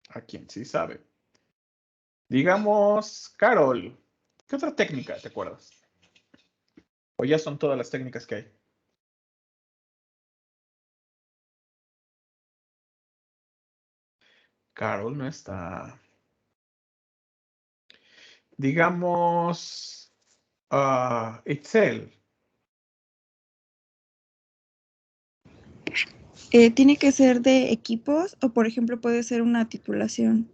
a quien sí sabe. Digamos, Carol, ¿qué otra técnica te acuerdas? ¿O ya son todas las técnicas que hay? Carol no está. Digamos, Itzel. ¿Tiene que ser de equipos o, por ejemplo, puede ser una titulación?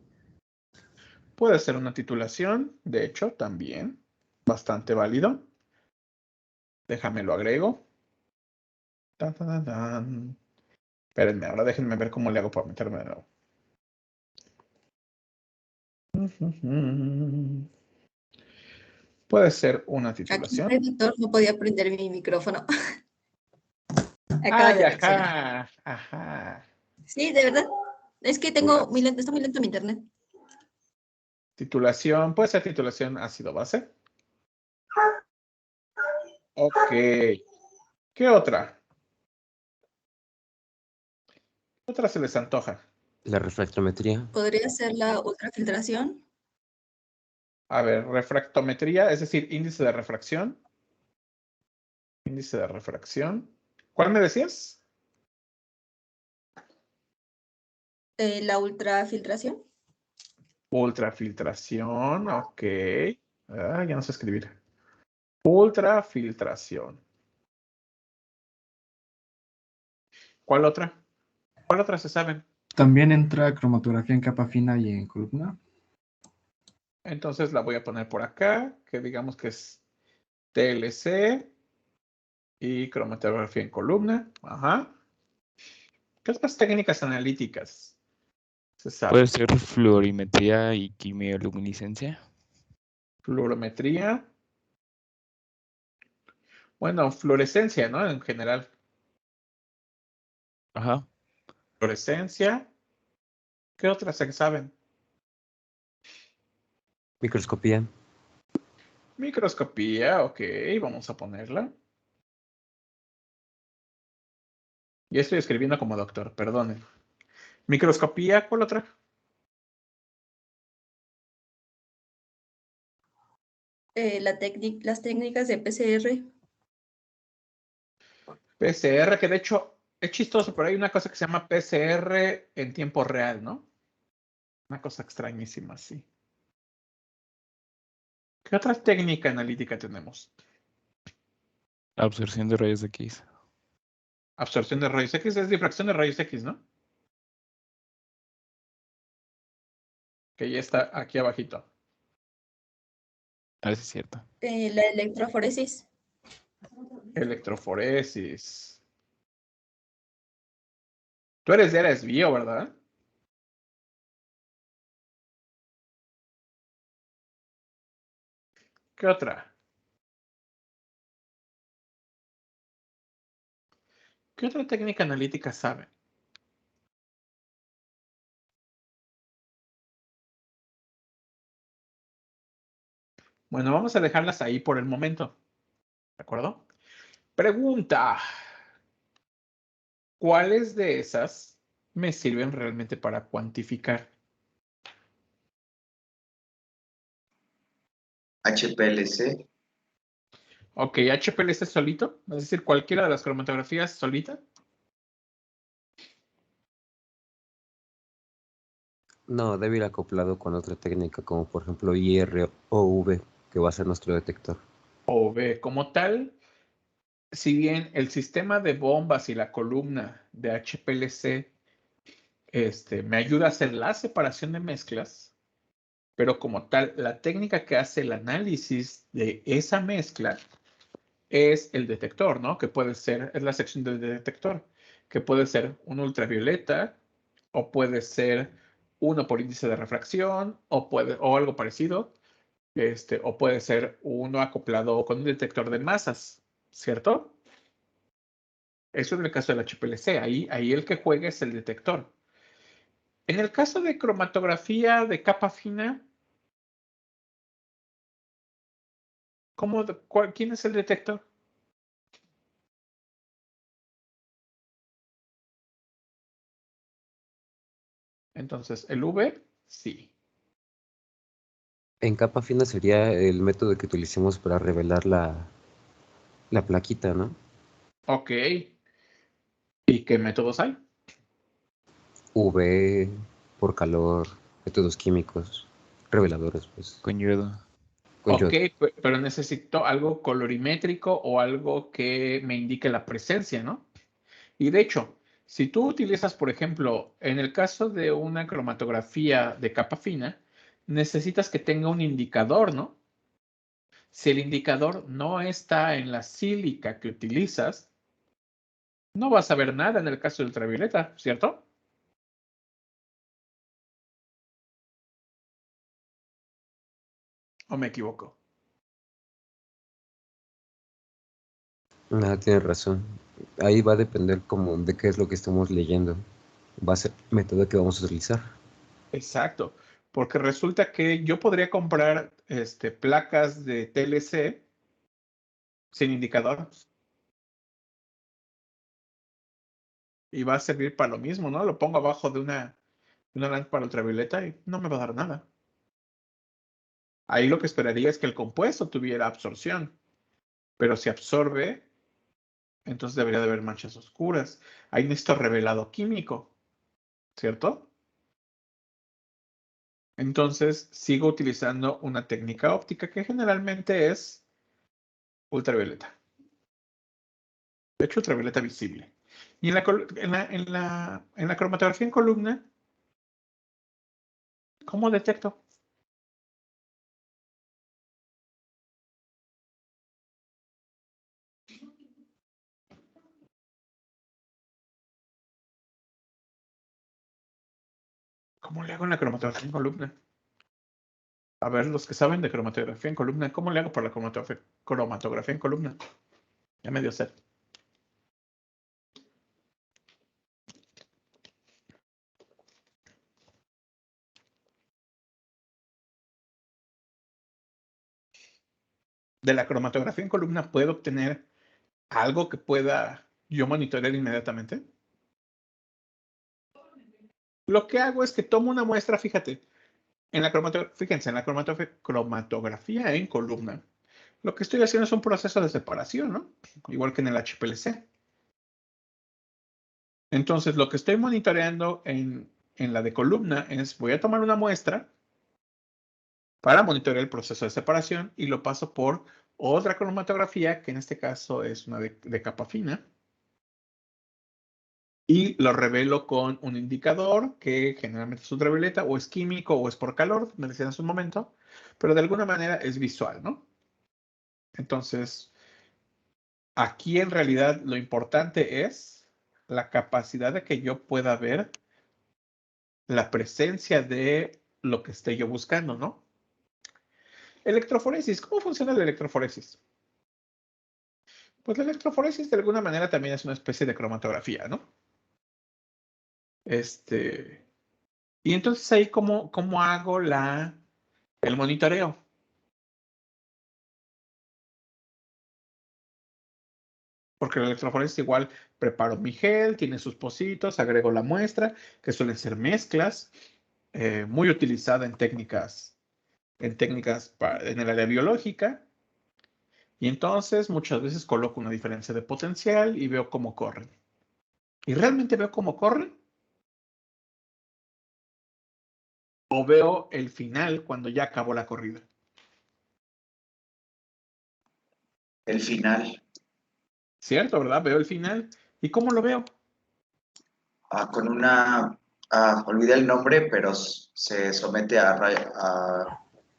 Puede ser una titulación, de hecho, también. Bastante válido. Déjame lo agrego. Tan, tan, tan, tan. Espérenme, ahora déjenme ver cómo le hago para meterme de nuevo. Puede ser una Aquí titulación. el doctor no podía prender mi micrófono. Acaba Ay, de reaccionar. ajá, ajá. Sí, de verdad. Es que tengo muy lento, está muy lento mi internet. Titulación, puede ser titulación ácido base. Ok. ¿Qué otra? ¿Qué otra se les antoja? La refractometría. ¿Podría ser la ultrafiltración? A ver, refractometría, es decir, índice de refracción. Índice de refracción. ¿Cuál me decías? ¿La ultrafiltración? Ultrafiltración, ok. Ya no sé escribir. Ultrafiltración. ¿Cuál otra? ¿Cuál otra se saben? También entra cromatografía en capa fina y en columna. Entonces la voy a poner por acá, que digamos que es TLC y cromatografía en columna. Ajá. ¿Qué otras técnicas analíticas se Puede saben? ser fluorimetría y quimioluminiscencia. Fluorometría. Bueno, fluorescencia, ¿no? En general. Ajá. Fluorescencia. ¿Qué otras se saben? Microscopía. Microscopía, ok, vamos a ponerla. Ya estoy escribiendo como doctor, perdonen. Microscopía, ¿cuál otra? Las técnicas de PCR. PCR, que de hecho es chistoso, pero hay una cosa que se llama PCR en tiempo real, ¿no? Una cosa extrañísima, sí. ¿Qué otra técnica analítica tenemos? Absorción de rayos X. Absorción de rayos X es difracción de rayos X, ¿no? Que ya está aquí abajito. A ver si es cierto. La electroforesis. Electroforesis. Tú eres de Ares Bio, ¿verdad? ¿Qué otra? ¿Qué otra técnica analítica sabe? Bueno, vamos a dejarlas ahí por el momento. ¿De acuerdo? Pregunta. ¿Cuáles de esas me sirven realmente para cuantificar? HPLC. Ok, HPLC solito, es decir, cualquiera de las cromatografías solita. No, debe ir acoplado con otra técnica, como por ejemplo IR o V, que va a ser nuestro detector. O B. Como tal, si bien el sistema de bombas y la columna de HPLC me ayuda a hacer la separación de mezclas, pero como tal, la técnica que hace el análisis de esa mezcla es el detector, ¿no? Que puede ser, es la sección del detector, que puede ser un ultravioleta, o puede ser uno por índice de refracción, o algo parecido, o puede ser uno acoplado con un detector de masas, ¿cierto? Eso en el caso del HPLC, ahí el que juega es el detector. En el caso de cromatografía de capa fina, ¿quién es el detector? Entonces, el V, sí. En capa fina sería el método que utilicemos para revelar la plaquita, ¿no? Ok. ¿Y qué métodos hay? UV, por calor, métodos químicos, reveladores, pues, Con yodo. con Ok, yodo. pero necesito algo colorimétrico o algo que me indique la presencia, ¿no? Y de hecho, si tú utilizas, por ejemplo, en el caso de una cromatografía de capa fina, necesitas que tenga un indicador, ¿no? Si el indicador no está en la sílica que utilizas, no vas a ver nada en el caso de ultravioleta, ¿cierto? ¿O me equivoco? Nada, tienes razón. Ahí va a depender como de qué es lo que estamos leyendo. Va a ser el método que vamos a utilizar. Exacto, porque resulta que yo podría comprar placas de TLC sin indicador y va a servir para lo mismo, ¿no? Lo pongo abajo de una lámpara ultravioleta y no me va a dar nada. Ahí lo que esperaría es que el compuesto tuviera absorción, pero si absorbe, entonces debería de haber manchas oscuras. Ahí necesito revelado químico, ¿cierto? Entonces sigo utilizando una técnica óptica que generalmente es ultravioleta. De hecho, ultravioleta visible. Y en la cromatografía en columna, ¿cómo detecto? ¿Cómo le hago en la cromatografía en columna? A ver, los que saben de cromatografía en columna, ¿cómo le hago para la cromatografía en columna? Ya me dio sed. De la cromatografía en columna, ¿puedo obtener algo que pueda yo monitorear inmediatamente? Lo que hago es que tomo una muestra, fíjate, fíjense, en la cromatografía en columna, lo que estoy haciendo es un proceso de separación, ¿no? Igual que en el HPLC. Entonces, lo que estoy monitoreando en la de columna es, voy a tomar una muestra para monitorear el proceso de separación y lo paso por otra cromatografía, que en este caso es una de capa fina, y lo revelo con un indicador que generalmente es ultravioleta o es químico o es por calor, me decían hace un momento, pero de alguna manera es visual, ¿no? Entonces, aquí en realidad lo importante es la capacidad de que yo pueda ver la presencia de lo que esté yo buscando, ¿no? Electroforesis. ¿Cómo funciona la electroforesis? Pues la electroforesis de alguna manera también es una especie de cromatografía, ¿no? Y entonces ahí, ¿cómo hago el monitoreo? Porque la electroforesis igual preparo mi gel, tiene sus pocitos, agrego la muestra, que suelen ser mezclas, muy utilizada en el área biológica. Y entonces muchas veces coloco una diferencia de potencial y veo cómo corren. ¿Y realmente veo cómo corren? ¿O veo el final cuando ya acabó la corrida? El final. ¿Cierto, verdad? Veo el final. ¿Y cómo lo veo? Con una... olvidé el nombre, pero se somete a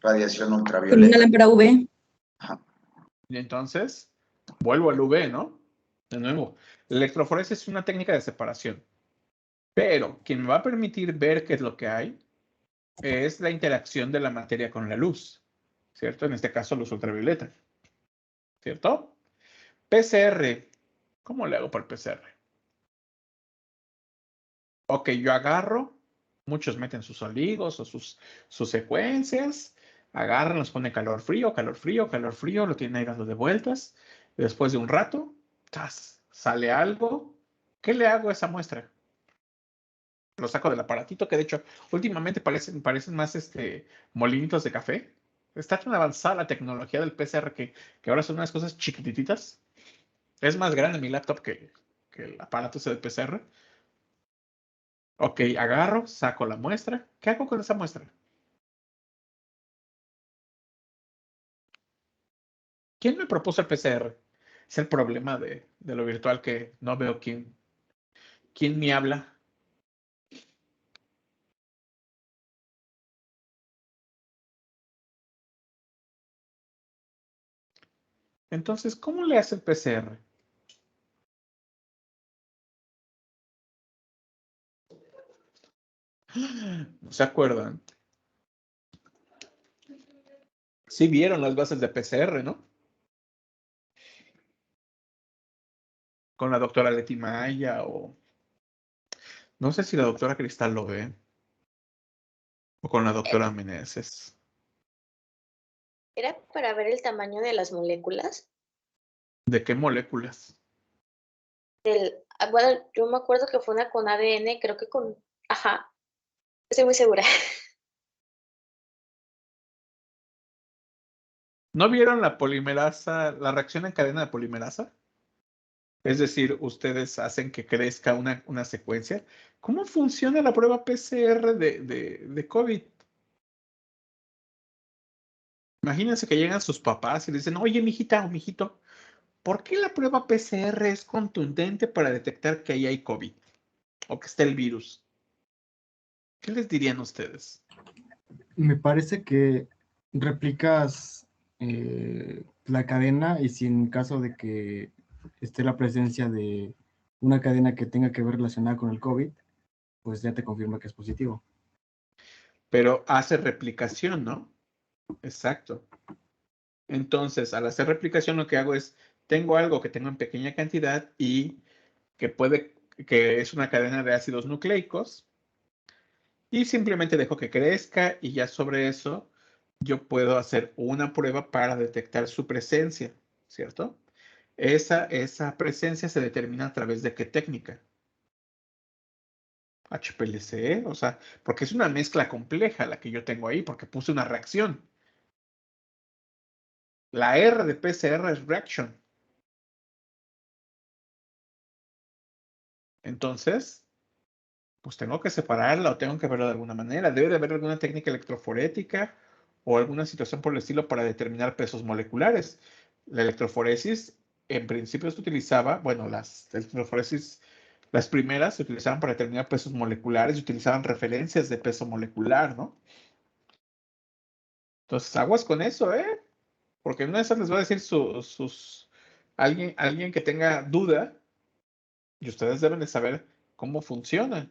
radiación Con una ultravioleta. lámpara UV. Ajá. Y entonces, vuelvo al UV, ¿no? De nuevo, la electroforesis es una técnica de separación. Pero quien me va a permitir ver qué es lo que hay es la interacción de la materia con la luz, ¿cierto? En este caso, luz ultravioleta, ¿cierto? PCR, ¿cómo le hago para el PCR? Ok, yo agarro, muchos meten sus oligos o sus secuencias, agarran, los pone calor frío, calor frío, calor frío, lo tienen ahí dando de vueltas, y después de un rato, ¡tas!, sale algo. ¿Qué le hago a esa muestra? Lo saco del aparatito, que de hecho últimamente parecen más molinitos de café. Está tan avanzada la tecnología del PCR que ahora son unas cosas chiquititas. Es más grande mi laptop que el aparato ese del PCR. Ok, agarro, saco la muestra. ¿Qué hago con esa muestra? ¿Quién me propuso el PCR? Es el problema de lo virtual, que no veo quién me habla. Entonces, ¿cómo le hace el PCR? ¿No se acuerdan? Sí vieron las bases de PCR, ¿no? Con la doctora Leti Maya o... No sé si la doctora Cristal lo ve. O con la doctora Meneses. ¿Era para ver el tamaño de las moléculas? ¿De qué moléculas? Bueno, yo me acuerdo que fue una con ADN, creo que con... Ajá, estoy muy segura. ¿No vieron la polimerasa, la reacción en cadena de polimerasa? Es decir, ustedes hacen que crezca una secuencia. ¿Cómo funciona la prueba PCR de COVID? Imagínense que llegan sus papás y le dicen, oye, mijita o mijito, ¿por qué la prueba PCR es contundente para detectar que ahí hay COVID o que está el virus? ¿Qué les dirían ustedes? Me parece que replicas la cadena y si en caso de que esté la presencia de una cadena que tenga que ver relacionada con el COVID, pues ya te confirma que es positivo. Pero hace replicación, ¿no? Exacto. Entonces, al hacer replicación, lo que hago es, tengo algo que tengo en pequeña cantidad y que es una cadena de ácidos nucleicos, y simplemente dejo que crezca y ya sobre eso yo puedo hacer una prueba para detectar su presencia, ¿cierto? Esa presencia se determina a través de qué técnica. HPLC, o sea, porque es una mezcla compleja la que yo tengo ahí, porque puse una reacción. La R de PCR es reaction. Entonces, pues tengo que separarla o tengo que verlo de alguna manera. Debe de haber alguna técnica electroforética o alguna situación por el estilo para determinar pesos moleculares. La electroforesis, en principio se utilizaba, bueno, las electroforesis, las primeras se utilizaban para determinar pesos moleculares y utilizaban referencias de peso molecular, ¿no? Entonces, aguas con eso, ¿eh? Porque en una de esas les va a decir alguien que tenga duda y ustedes deben de saber cómo funciona.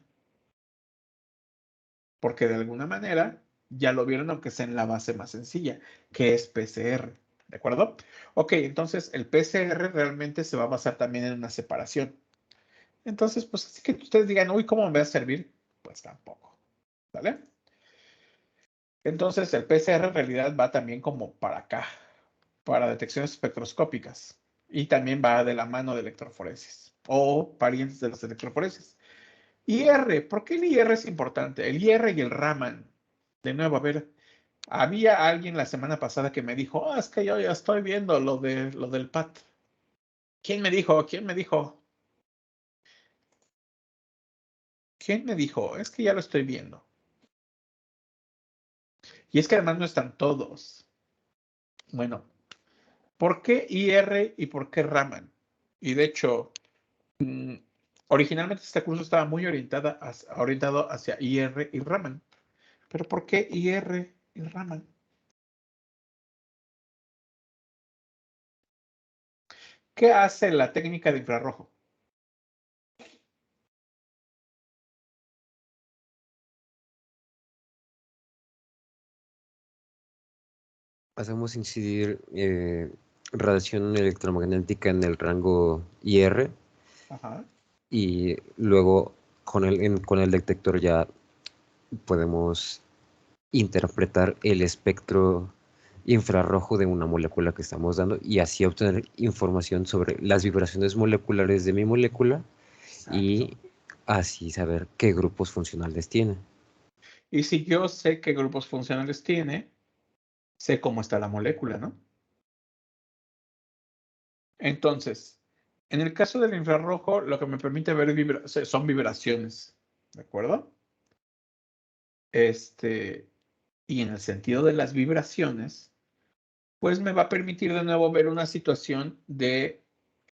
Porque de alguna manera ya lo vieron, aunque sea en la base más sencilla, que es PCR. ¿De acuerdo? Ok, entonces el PCR realmente se va a basar también en una separación. Entonces, pues así que ustedes digan, uy, ¿cómo me va a servir? Pues tampoco. ¿Vale? Entonces el PCR en realidad va también como para acá, para detecciones espectroscópicas. Y también va de la mano de electroforesis o parientes de las electroforesis. IR, ¿por qué el IR es importante? El IR y el Raman. De nuevo, a ver, había alguien la semana pasada que me dijo, es que yo ya estoy viendo lo del PAT. ¿Quién me dijo? ¿Quién me dijo? ¿Quién me dijo? Es que ya lo estoy viendo. Y es que además no están todos. Bueno, ¿por qué IR y por qué Raman? Y de hecho, originalmente este curso estaba muy orientado hacia IR y Raman. ¿Pero por qué IR y Raman? ¿Qué hace la técnica de infrarrojo? Hacemos incidir radiación electromagnética en el rango IR Ajá. y luego con el detector ya podemos interpretar el espectro infrarrojo de una molécula que estamos dando y así obtener información sobre las vibraciones moleculares de mi molécula y así saber qué grupos funcionales tiene. Y si yo sé qué grupos funcionales tiene, sé cómo está la molécula, ¿no? Entonces, en el caso del infrarrojo, lo que me permite ver son vibraciones, ¿de acuerdo? Y en el sentido de las vibraciones, pues me va a permitir de nuevo ver una situación de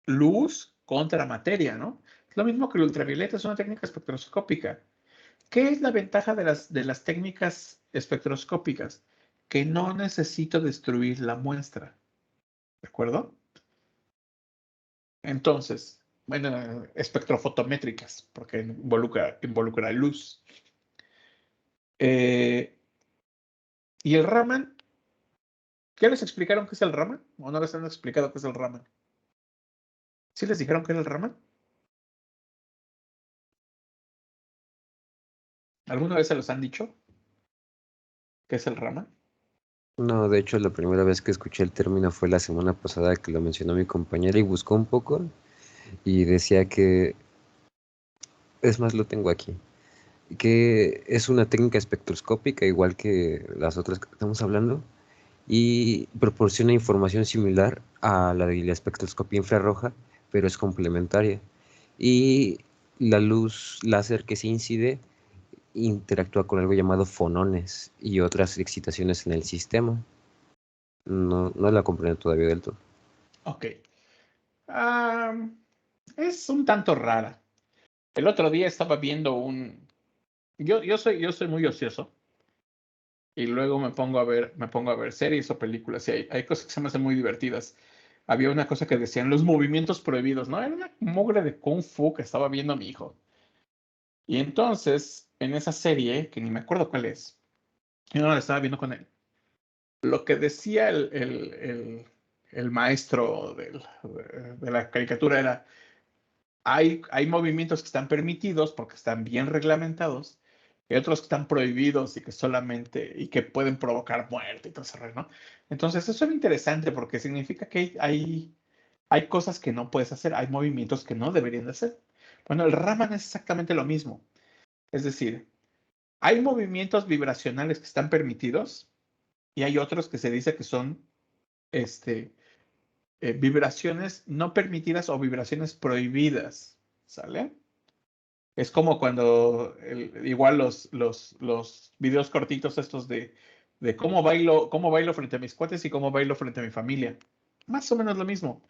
luz contra materia, ¿no? Es lo mismo que el ultravioleta, es una técnica espectroscópica. ¿Qué es la ventaja de las técnicas espectroscópicas? Que no necesito destruir la muestra, ¿de acuerdo? Entonces, bueno, espectrofotométricas, porque involucra luz. ¿Y el Raman? ¿Qué les explicaron qué es el Raman? ¿O no les han explicado qué es el Raman? ¿Sí les dijeron qué es el Raman? ¿Alguna vez se los han dicho? ¿Qué es el Raman? No, de hecho la primera vez que escuché el término fue la semana pasada que lo mencionó mi compañera y buscó un poco y decía que, es más, lo tengo aquí, que es una técnica espectroscópica igual que las otras que estamos hablando y proporciona información similar a la de la espectroscopía infrarroja, pero es complementaria. Y la luz láser que se incide interactúa con algo llamado fonones y otras excitaciones en el sistema. No la comprendo todavía del todo. Ok. Es un tanto rara. El otro día estaba viendo yo soy muy ocioso y luego me pongo a ver series o películas y hay cosas que se me hacen muy divertidas. Había una cosa que decían los movimientos prohibidos, ¿no? Era una mugre de Kung Fu que estaba viendo mi hijo. Y entonces, en esa serie, que ni me acuerdo cuál es, yo no la estaba viendo con él, lo que decía el maestro de la caricatura era, hay movimientos que están permitidos porque están bien reglamentados, y otros que están prohibidos y que solamente, y que pueden provocar muerte y todo ese rollo, ¿no? Entonces, eso es interesante porque significa que hay cosas que no puedes hacer, hay movimientos que no deberían de hacer. Bueno, el Raman es exactamente lo mismo. Es decir, hay movimientos vibracionales que están permitidos y hay otros que se dice que son vibraciones no permitidas o vibraciones prohibidas, ¿sale? Es como cuando igual los videos cortitos estos de cómo bailo frente a mis cuates y cómo bailo frente a mi familia. Más o menos lo mismo.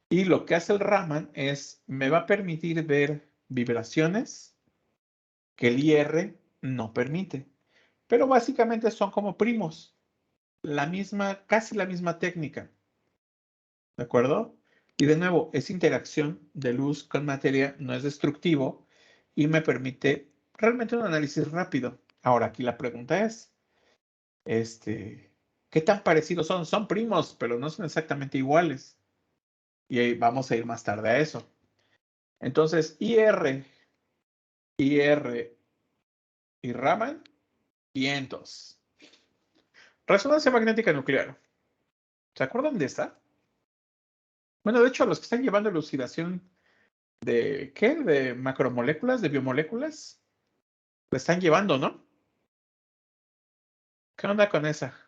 Y lo que hace el Raman es, me va a permitir ver vibraciones que el IR no permite. Pero básicamente son como primos. Casi la misma técnica. ¿De acuerdo? Y de nuevo, esa interacción de luz con materia no es destructivo y me permite realmente un análisis rápido. Ahora, aquí la pregunta es, ¿qué tan parecidos son? Son primos, pero no son exactamente iguales. Y ahí vamos a ir más tarde a eso. Entonces, IR y Raman, vientos. Resonancia magnética nuclear. ¿Se acuerdan de esta? Bueno, de hecho, los que están llevando elucidación de, ¿qué? De macromoléculas, de biomoléculas, lo están llevando, ¿no? ¿Qué onda con esa?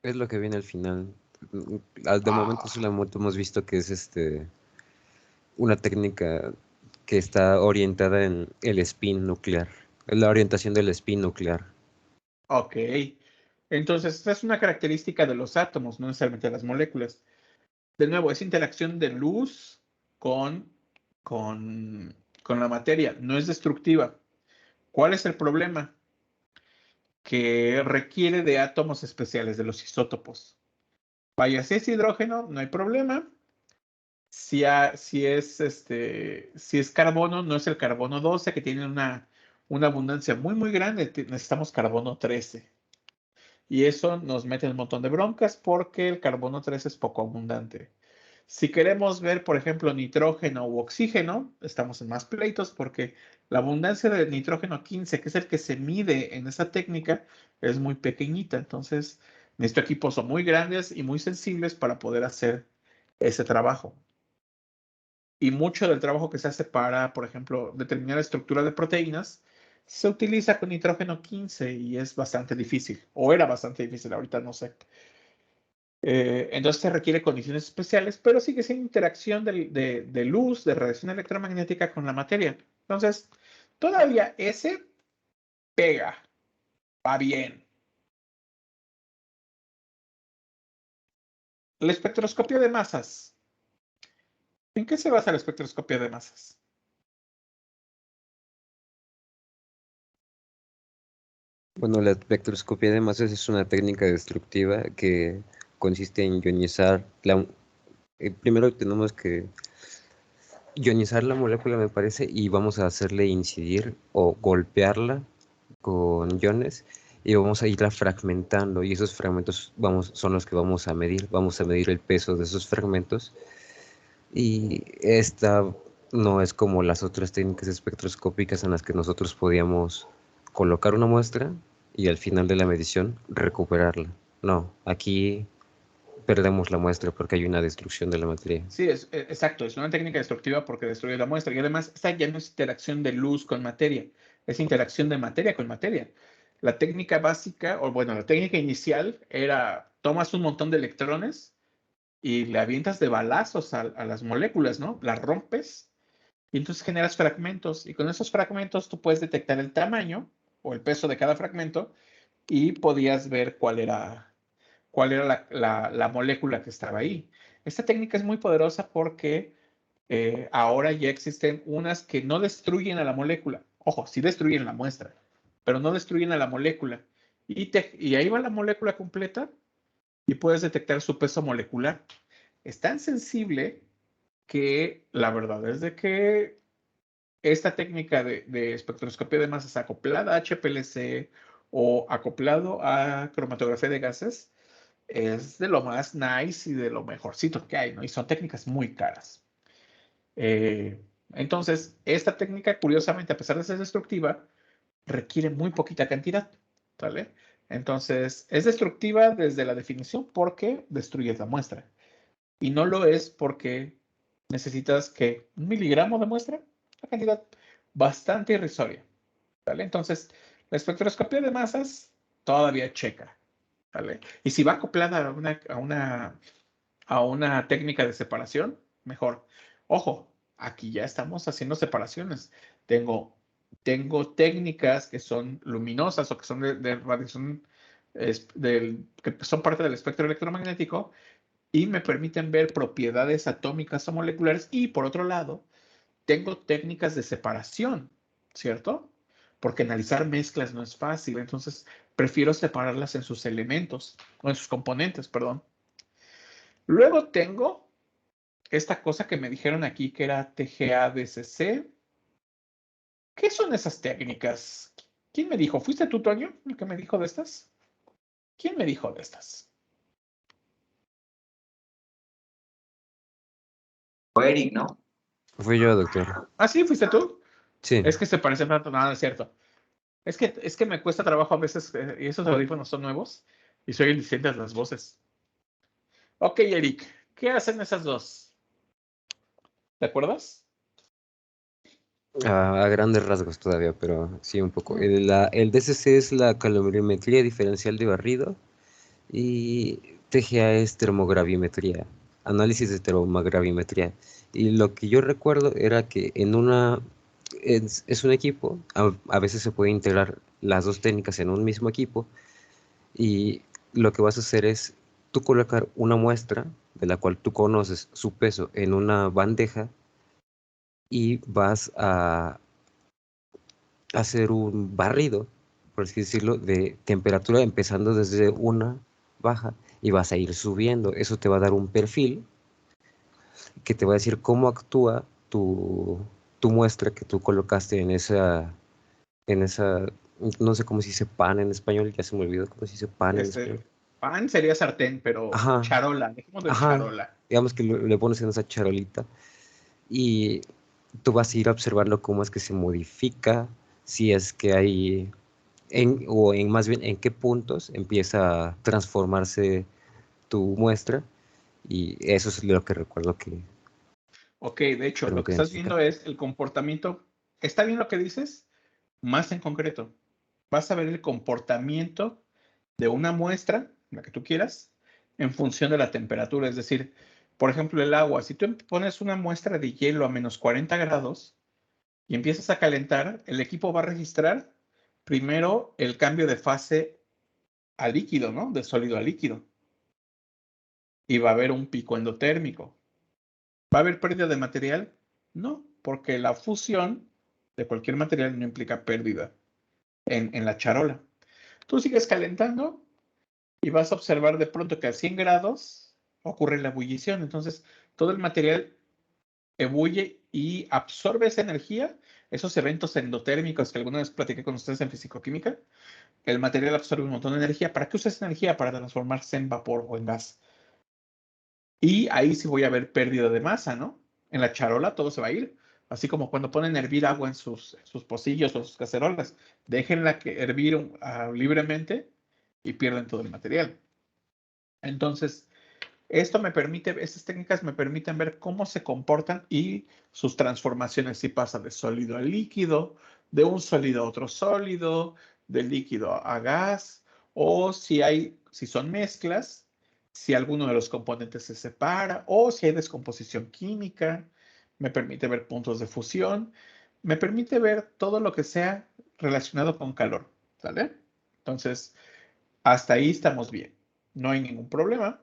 Es lo que viene al final. De momento solamente hemos visto que es una técnica que está orientada en el spin nuclear, en la orientación del spin nuclear. Ok. Entonces, esta es una característica de los átomos, no necesariamente de las moléculas. De nuevo, es interacción de luz con la materia, no es destructiva. ¿Cuál es el problema? Que requiere de átomos especiales, de los isótopos. Vaya, si es hidrógeno, no hay problema. Si es carbono, no es el carbono 12, que tiene una abundancia muy, muy grande. Necesitamos carbono 13. Y eso nos mete en un montón de broncas porque el carbono 13 es poco abundante. Si queremos ver, por ejemplo, nitrógeno u oxígeno, estamos en más pleitos porque la abundancia de nitrógeno 15, que es el que se mide en esa técnica, es muy pequeñita. Entonces, nuestros equipos son muy grandes y muy sensibles para poder hacer ese trabajo. Y mucho del trabajo que se hace para, por ejemplo, determinar la estructura de proteínas, se utiliza con nitrógeno 15 y es bastante difícil, o era bastante difícil, ahorita no sé. Entonces se requiere condiciones especiales, pero sigue siendo interacción de luz, de radiación electromagnética con la materia. Entonces, todavía ese pega, va bien. La espectroscopia de masas. ¿En qué se basa la espectroscopia de masas? Bueno, la espectroscopia de masas es una técnica destructiva que consiste en ionizar primero tenemos que ionizar la molécula, me parece, y vamos a hacerle incidir o golpearla con iones y vamos a irla fragmentando, y esos fragmentos son los que vamos a medir el peso de esos fragmentos, y esta no es como las otras técnicas espectroscópicas en las que nosotros podíamos colocar una muestra y al final de la medición recuperarla. No, aquí perdemos la muestra porque hay una destrucción de la materia. Sí, exacto, es una técnica destructiva porque destruye la muestra y además esta ya no es interacción de luz con materia, es interacción de materia con materia. La técnica básica, o bueno, la técnica inicial era tomas un montón de electrones y le avientas de balazos a las moléculas, ¿no? Las rompes y entonces generas fragmentos y con esos fragmentos tú puedes detectar el tamaño o el peso de cada fragmento y podías ver cuál era la molécula que estaba ahí. Esta técnica es muy poderosa porque ahora ya existen unas que no destruyen a la molécula. Ojo, sí destruyen la muestra, pero no destruyen a la molécula. Y ahí va la molécula completa y puedes detectar su peso molecular. Es tan sensible que la verdad es de que esta técnica de espectroscopia de masas acoplada a HPLC o acoplado a cromatografía de gases es de lo más nice y de lo mejorcito que hay, ¿no? Y son técnicas muy caras. Entonces, esta técnica, curiosamente, a pesar de ser destructiva, requiere muy poquita cantidad, ¿vale? Entonces, es destructiva desde la definición porque destruyes la muestra. Y no lo es porque necesitas que 1 miligramo de muestra, una cantidad bastante irrisoria, ¿vale? Entonces, la espectroscopia de masas todavía checa, ¿vale? Y si va acoplada a una técnica de separación, mejor. Ojo, aquí ya estamos haciendo separaciones. Tengo técnicas que son luminosas o que son de radiación, que son parte del espectro electromagnético y me permiten ver propiedades atómicas o moleculares. Y por otro lado, tengo técnicas de separación, ¿cierto? Porque analizar mezclas no es fácil, entonces prefiero separarlas en sus elementos, o en sus componentes, perdón. Luego tengo esta cosa que me dijeron aquí que era TGA-DCC. ¿Qué son esas técnicas? ¿Quién me dijo? ¿Fuiste tú, Toño, el que me dijo de estas? ¿Quién me dijo de estas? Fue Eric, ¿no? Fui yo, doctor. ¿Ah, sí? ¿Fuiste tú? Sí. Es que se parece tanto. Nada, es cierto. Es que me cuesta trabajo a veces, y esos audífonos son nuevos, y soy el distinto de las voces. Ok, Eric, ¿qué hacen esas dos? ¿Te acuerdas? A grandes rasgos todavía, pero sí un poco. El DCC es la calorimetría diferencial de barrido y TGA es termogravimetría, análisis de termogravimetría. Y lo que yo recuerdo era que es un equipo, a veces se puede integrar las dos técnicas en un mismo equipo y lo que vas a hacer es tú colocar una muestra de la cual tú conoces su peso en una bandeja y vas a hacer un barrido, por así decirlo, de temperatura empezando desde una baja y vas a ir subiendo. Eso te va a dar un perfil que te va a decir cómo actúa tu muestra que tú colocaste en esa, no sé cómo se dice pan en español, ya se me olvidó cómo se dice pan en español. Pan sería sartén, pero Ajá, charola, dejemos de ajá, charola. digamos que le pones en esa charolita y tú vas a ir observando cómo es que se modifica, si es que hay, más bien en qué puntos empieza a transformarse tu muestra, y eso es lo que recuerdo que Ok, de hecho, lo permite que estás identificar. viendo es el comportamiento. ¿Está bien lo que dices? Más en concreto. Vas a ver el comportamiento de una muestra, la que tú quieras, en función de la temperatura. Es decir, por ejemplo, el agua. Si tú pones una muestra de hielo a menos 40 grados y empiezas a calentar, el equipo va a registrar primero el cambio de fase a líquido, ¿no? De sólido a líquido. Y va a haber un pico endotérmico. ¿Va a haber pérdida de material? No, porque la fusión de cualquier material no implica pérdida en la charola. Tú sigues calentando y vas a observar de pronto que a 100 grados ocurre la ebullición. Entonces, todo el material ebulle y absorbe esa energía, esos eventos endotérmicos que alguna vez platiqué con ustedes en fisicoquímica. El material absorbe un montón de energía. ¿Para qué usa esa energía? Para transformarse en vapor o en gas. Y ahí sí voy a ver pérdida de masa, ¿no? En la charola todo se va a ir. Así como cuando ponen a hervir agua en sus pocillos o sus cacerolas. Déjenla que hervir libremente y pierden todo el material. Entonces, estas técnicas me permiten ver cómo se comportan y sus transformaciones, si pasa de sólido a líquido, de un sólido a otro sólido, de líquido a gas, o si son mezclas, si alguno de los componentes se separa, o si hay descomposición química, me permite ver puntos de fusión, me permite ver todo lo que sea relacionado con calor, ¿sale? Entonces, hasta ahí estamos bien, no hay ningún problema.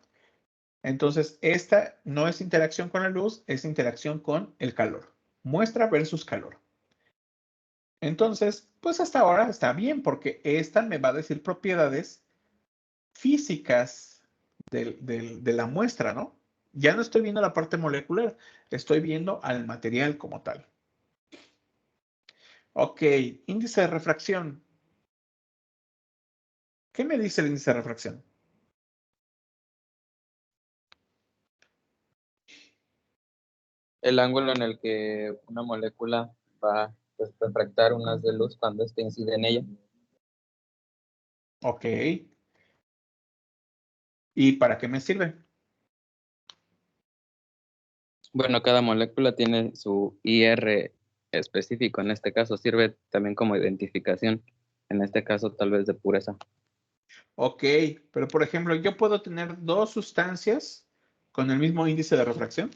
Entonces, esta no es interacción con la luz, es interacción con el calor. Muestra versus calor. Entonces, pues hasta ahora está bien, porque esta me va a decir propiedades físicas de la muestra, ¿no? Ya no estoy viendo la parte molecular, estoy viendo al material como tal. Ok, índice de refracción. ¿Qué me dice el índice de refracción? El ángulo en el que una molécula va pues, refractar un haz de luz cuando éste incide en ella. Ok. ¿Y para qué me sirve? Bueno, cada molécula tiene su IR específico. En este caso sirve también como identificación. En este caso tal vez de pureza. Ok, pero por ejemplo, yo puedo tener dos sustancias con el mismo índice de refracción.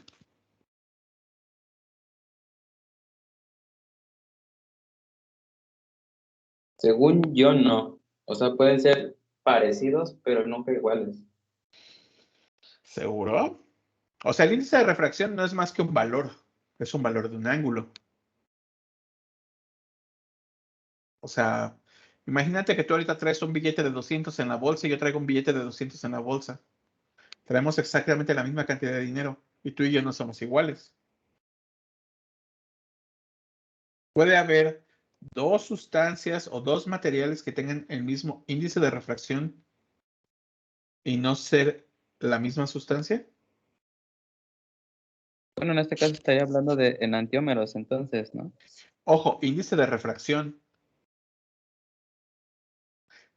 Según yo, no. O sea, pueden ser parecidos, pero nunca iguales. ¿Seguro? O sea, el índice de refracción no es más que un valor, es un valor de un ángulo. O sea, imagínate que tú ahorita traes un billete de 200 en la bolsa y yo traigo un billete de 200 en la bolsa. Traemos exactamente la misma cantidad de dinero y tú y yo no somos iguales. Puede haber dos sustancias o dos materiales que tengan el mismo índice de refracción y no ser la misma sustancia. Bueno, en este caso estaría hablando de enantiómeros, entonces, ¿no? Ojo, índice de refracción.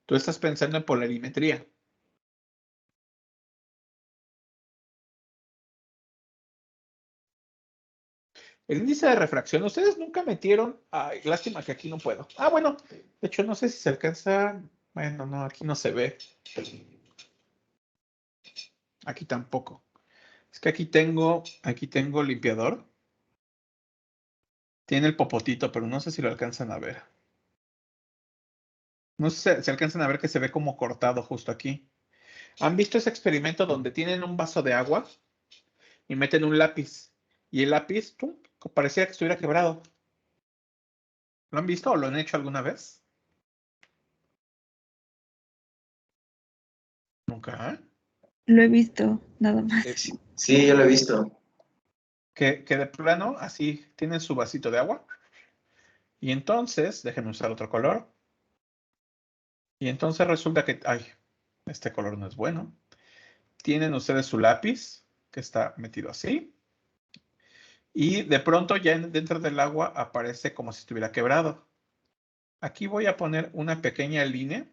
Tú estás pensando en polarimetría. El índice de refracción, ustedes nunca metieron. Ay, lástima que aquí no puedo. Ah, bueno, de hecho, no sé si se alcanza. Bueno, no, aquí no se ve. Aquí tampoco. Es que aquí tengo limpiador. Tiene el popotito, pero no sé si lo alcanzan a ver. No sé si alcanzan a ver que se ve como cortado justo aquí. ¿Han visto ese experimento donde tienen un vaso de agua y meten un lápiz? Y el lápiz, ¡tum!, parecía que estuviera quebrado. ¿Lo han visto o lo han hecho alguna vez? Nunca, ¿eh? Lo he visto, nada más. Sí, yo lo he visto. Que de plano, así, tienen su vasito de agua. Y entonces, déjenme usar otro color. Y entonces resulta que, ay, este color no es bueno. Tienen ustedes su lápiz, que está metido así. Y de pronto ya dentro del agua aparece como si estuviera quebrado. Aquí voy a poner una pequeña línea,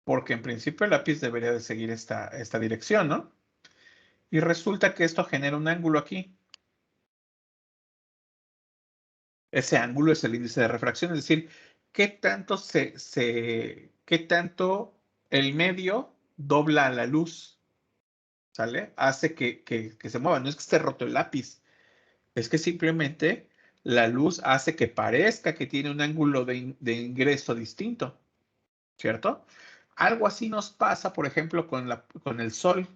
porque en principio el lápiz debería de seguir esta dirección, ¿no? Y resulta que esto genera un ángulo aquí. Ese ángulo es el índice de refracción, es decir, qué tanto qué tanto el medio dobla a la luz, ¿sale? Hace que se mueva. No es que esté roto el lápiz, es que simplemente la luz hace que parezca que tiene un ángulo de ingreso distinto, ¿cierto? Algo así nos pasa, por ejemplo, con el sol.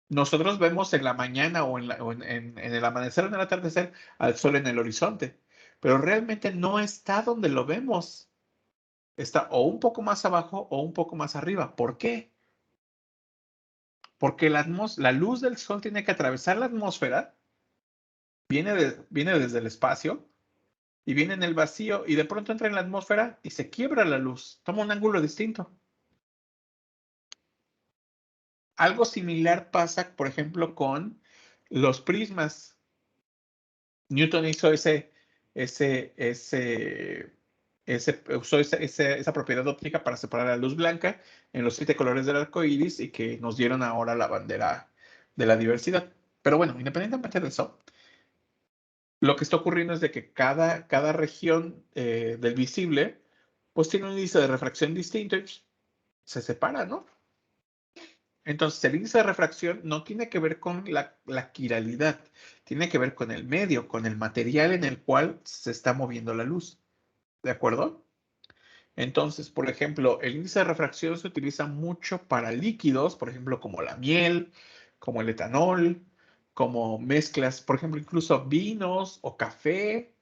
Nosotros vemos en la mañana o en el amanecer o en el atardecer al sol en el horizonte, pero realmente no está donde lo vemos. Está o un poco más abajo o un poco más arriba. ¿Por qué? Porque la luz del sol tiene que atravesar la atmósfera, viene desde el espacio y viene en el vacío y de pronto entra en la atmósfera y se quiebra la luz, toma un ángulo distinto. Algo similar pasa, por ejemplo, con los prismas. Newton hizo usó esa propiedad óptica para separar la luz blanca en los 7 colores del arco iris y que nos dieron ahora la bandera de la diversidad. Pero bueno, independientemente de eso, lo que está ocurriendo es de que cada región del visible pues tiene un índice de refracción distinto y se separa, ¿no? Entonces, el índice de refracción no tiene que ver con la quiralidad, tiene que ver con el medio, con el material en el cual se está moviendo la luz. ¿De acuerdo? Entonces, por ejemplo, el índice de refracción se utiliza mucho para líquidos, por ejemplo, como la miel, como el etanol, como mezclas, por ejemplo, incluso vinos o café.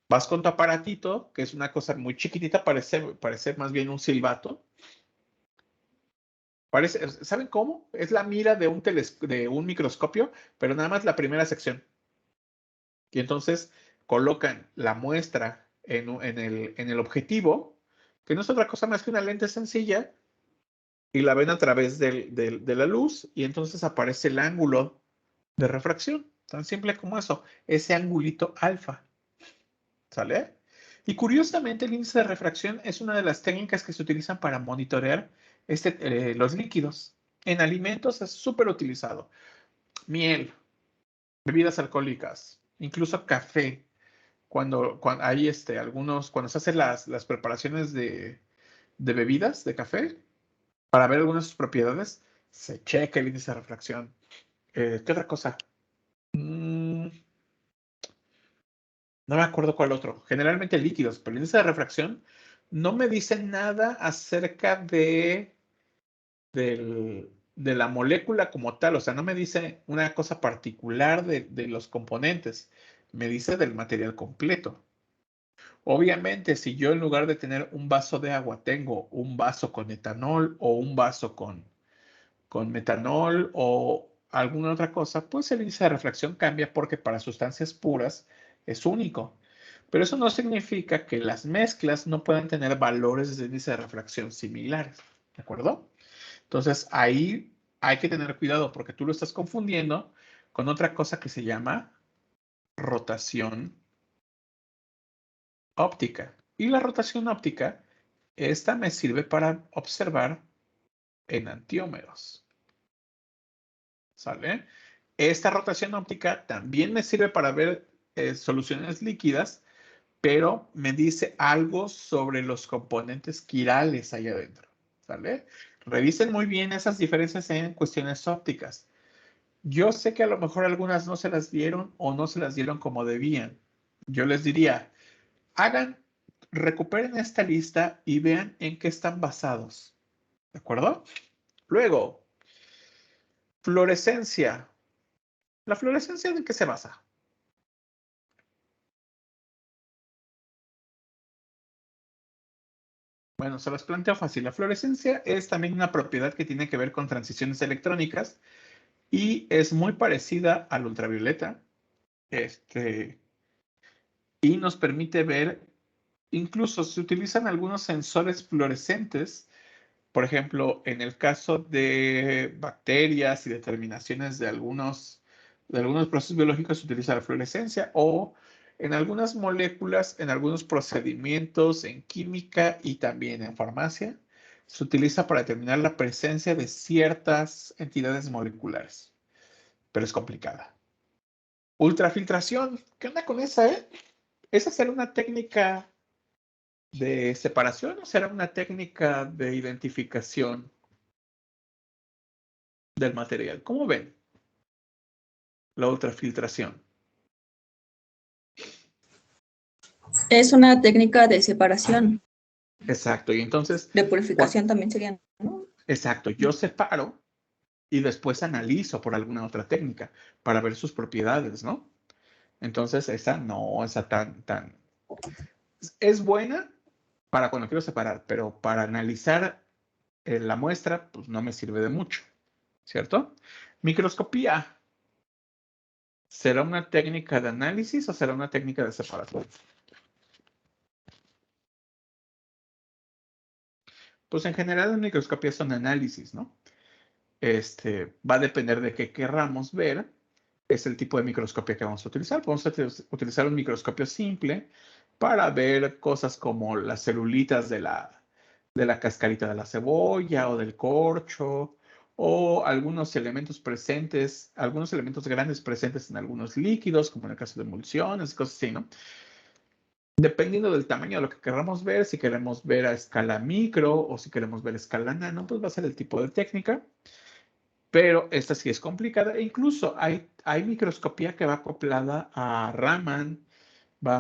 Vas con tu aparatito, que es una cosa muy chiquitita, parece más bien un silbato. ¿Saben cómo? Es la mira de un microscopio, pero nada más la primera sección. Y entonces colocan la muestra en el objetivo, que no es otra cosa más que una lente sencilla, y la ven a través de la luz, y entonces aparece el ángulo de refracción. Tan simple como eso, ese angulito alfa. ¿Sale? Y curiosamente, el índice de refracción es una de las técnicas que se utilizan para monitorear los líquidos. En alimentos es súper utilizado. Miel, bebidas alcohólicas, incluso café. Cuando hay cuando se hacen las preparaciones de bebidas de café, para ver algunas de sus propiedades, se checa el índice de refracción. ¿Qué otra cosa? No me acuerdo cuál otro. Generalmente líquidos, pero el índice de refracción no me dice nada acerca de la molécula como tal. O sea, no me dice una cosa particular de los componentes. Me dice del material completo. Obviamente, si yo en lugar de tener un vaso de agua, tengo un vaso con etanol o un vaso con metanol o alguna otra cosa, pues el índice de refracción cambia porque para sustancias puras es único. Pero eso no significa que las mezclas no puedan tener valores de índice de refracción similares. ¿De acuerdo? Entonces ahí hay que tener cuidado porque tú lo estás confundiendo con otra cosa que se llama rotación óptica. Y la rotación óptica, esta me sirve para observar enantiómeros. ¿Sale? Esta rotación óptica también me sirve para ver soluciones líquidas, pero me dice algo sobre los componentes quirales ahí adentro. ¿Sale? Revisen muy bien esas diferencias en cuestiones ópticas. Yo sé que a lo mejor algunas no se las dieron o no se las dieron como debían. Yo les diría, hagan recuperen esta lista y vean en qué están basados. ¿De acuerdo? Luego, fluorescencia. ¿La fluorescencia en qué se basa? Bueno, se los planteo fácil. La fluorescencia es también una propiedad que tiene que ver con transiciones electrónicas y es muy parecida al ultravioleta. Y nos permite ver, incluso se utilizan algunos sensores fluorescentes, por ejemplo, en el caso de bacterias y determinaciones de algunos procesos biológicos se utiliza la fluorescencia, o en algunas moléculas, en algunos procedimientos en química y también en farmacia, se utiliza para determinar la presencia de ciertas entidades moleculares, pero es complicada. Ultrafiltración, ¿qué onda con esa, ¿Esa será una técnica de separación o será una técnica de identificación del material? ¿Cómo ven la ultrafiltración? Es una técnica de separación. Exacto, y entonces... De purificación también sería, ¿no? Exacto, yo separo y después analizo por alguna otra técnica para ver sus propiedades, ¿no? Entonces, esa no, esa tan... Es buena para cuando quiero separar, pero para analizar la muestra, pues no me sirve de mucho, ¿cierto? Microscopía. ¿Será una técnica de análisis o será una técnica de separación? Pues en general en microscopía son análisis, ¿no? Va a depender de qué querramos ver. Es el tipo de microscopía que vamos a utilizar. Podemos utilizar un microscopio simple para ver cosas como las celulitas de la cascarita de la cebolla o del corcho, o algunos elementos presentes, algunos elementos grandes presentes en algunos líquidos, como en el caso de emulsiones, cosas así, ¿no? Dependiendo del tamaño de lo que queramos ver, si queremos ver a escala micro o si queremos ver a escala nano, pues va a ser el tipo de técnica. Pero esta sí es complicada. E incluso hay microscopía que va acoplada a Raman,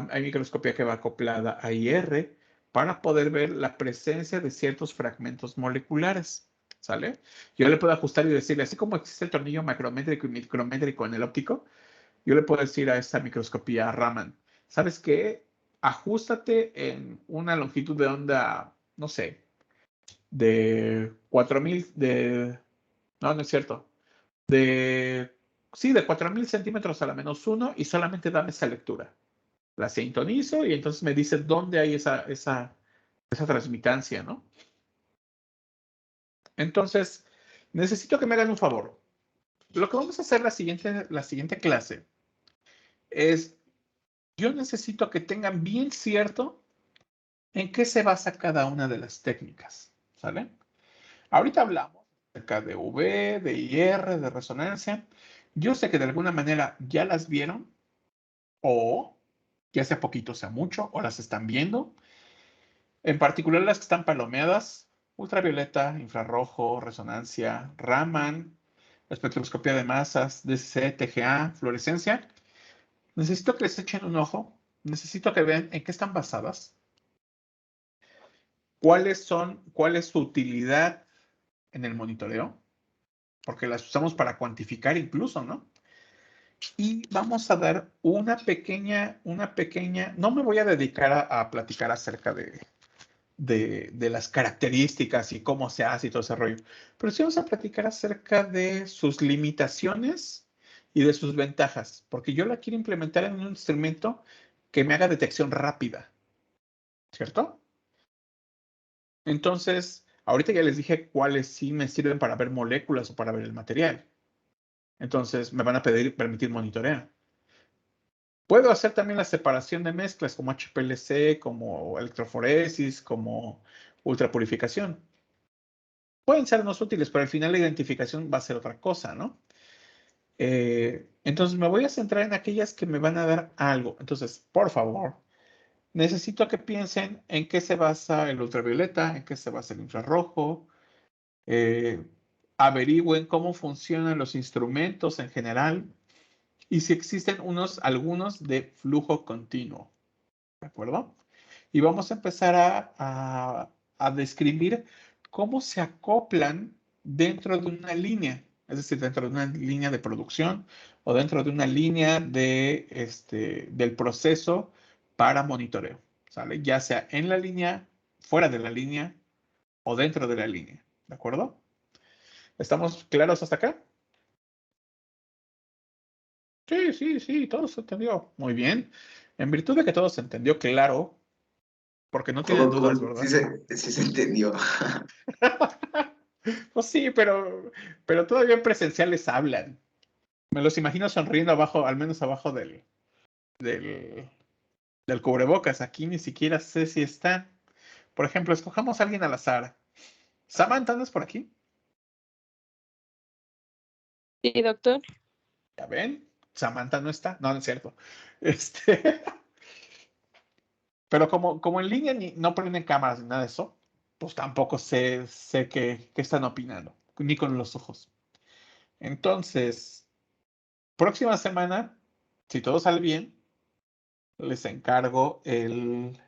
hay microscopía que va acoplada a IR para poder ver la presencia de ciertos fragmentos moleculares. ¿Sale? Yo le puedo ajustar y decirle, así como existe el tornillo macrométrico y micrométrico en el óptico, yo le puedo decir a esta microscopía Raman, ¿sabes qué? Ajustate en una longitud de onda, no sé, de 4000, no es cierto, sí, de 4000 centímetros a la -1 y solamente dame esa lectura. La sintonizo y entonces me dice dónde hay esa transmitancia, ¿no? Entonces, necesito que me hagan un favor. Lo que vamos a hacer la siguiente clase es, yo necesito que tengan bien cierto en qué se basa cada una de las técnicas, ¿sale? Ahorita hablamos acerca de UV, de IR, de resonancia. Yo sé que de alguna manera ya las vieron o ya sea poquito, sea mucho, o las están viendo. En particular las que están palomeadas, ultravioleta, infrarrojo, resonancia, Raman, espectroscopía de masas, DCC, TGA, fluorescencia. Necesito que les echen un ojo, necesito que vean en qué están basadas, cuál es su utilidad en el monitoreo, porque las usamos para cuantificar incluso, ¿no? Y vamos a dar una pequeña, no me voy a dedicar a platicar acerca de las características y cómo se hace y todo ese rollo, pero sí vamos a platicar acerca de sus limitaciones y de sus ventajas, porque yo la quiero implementar en un instrumento que me haga detección rápida, ¿cierto? Entonces, ahorita ya les dije cuáles sí me sirven para ver moléculas o para ver el material. Entonces, me van a permitir monitorear. Puedo hacer también la separación de mezclas como HPLC, como electroforesis, como ultrapurificación. Pueden sernos útiles, pero al final la identificación va a ser otra cosa, ¿no? Entonces, me voy a centrar en aquellas que me van a dar algo. Entonces, por favor, necesito que piensen en qué se basa el ultravioleta, en qué se basa el infrarrojo. Averigüen cómo funcionan los instrumentos en general y si existen algunos de flujo continuo. ¿De acuerdo? y vamos a empezar a describir cómo se acoplan dentro de una línea, es decir, dentro de una línea de producción o dentro de una línea del proceso para monitoreo, ¿sale? Ya sea en la línea, fuera de la línea o dentro de la línea, ¿de acuerdo? ¿Estamos claros hasta acá? Sí, todo se entendió. Muy bien. En virtud de que todo se entendió claro, porque no tienen dudas, ¿verdad? Sí se entendió. Pues sí, pero todavía en presencial les hablan. Me los imagino sonriendo abajo, al menos abajo del cubrebocas. Aquí ni siquiera sé si están. Por ejemplo, escojamos a alguien al azar. Samantha, ¿andas por aquí? Sí, doctor. ¿Ya ven? Samantha no está. No, no es cierto. Este, pero como en línea no prenden cámaras ni nada de eso, pues tampoco sé qué están opinando, ni con los ojos. Entonces, próxima semana, si todo sale bien, les encargo el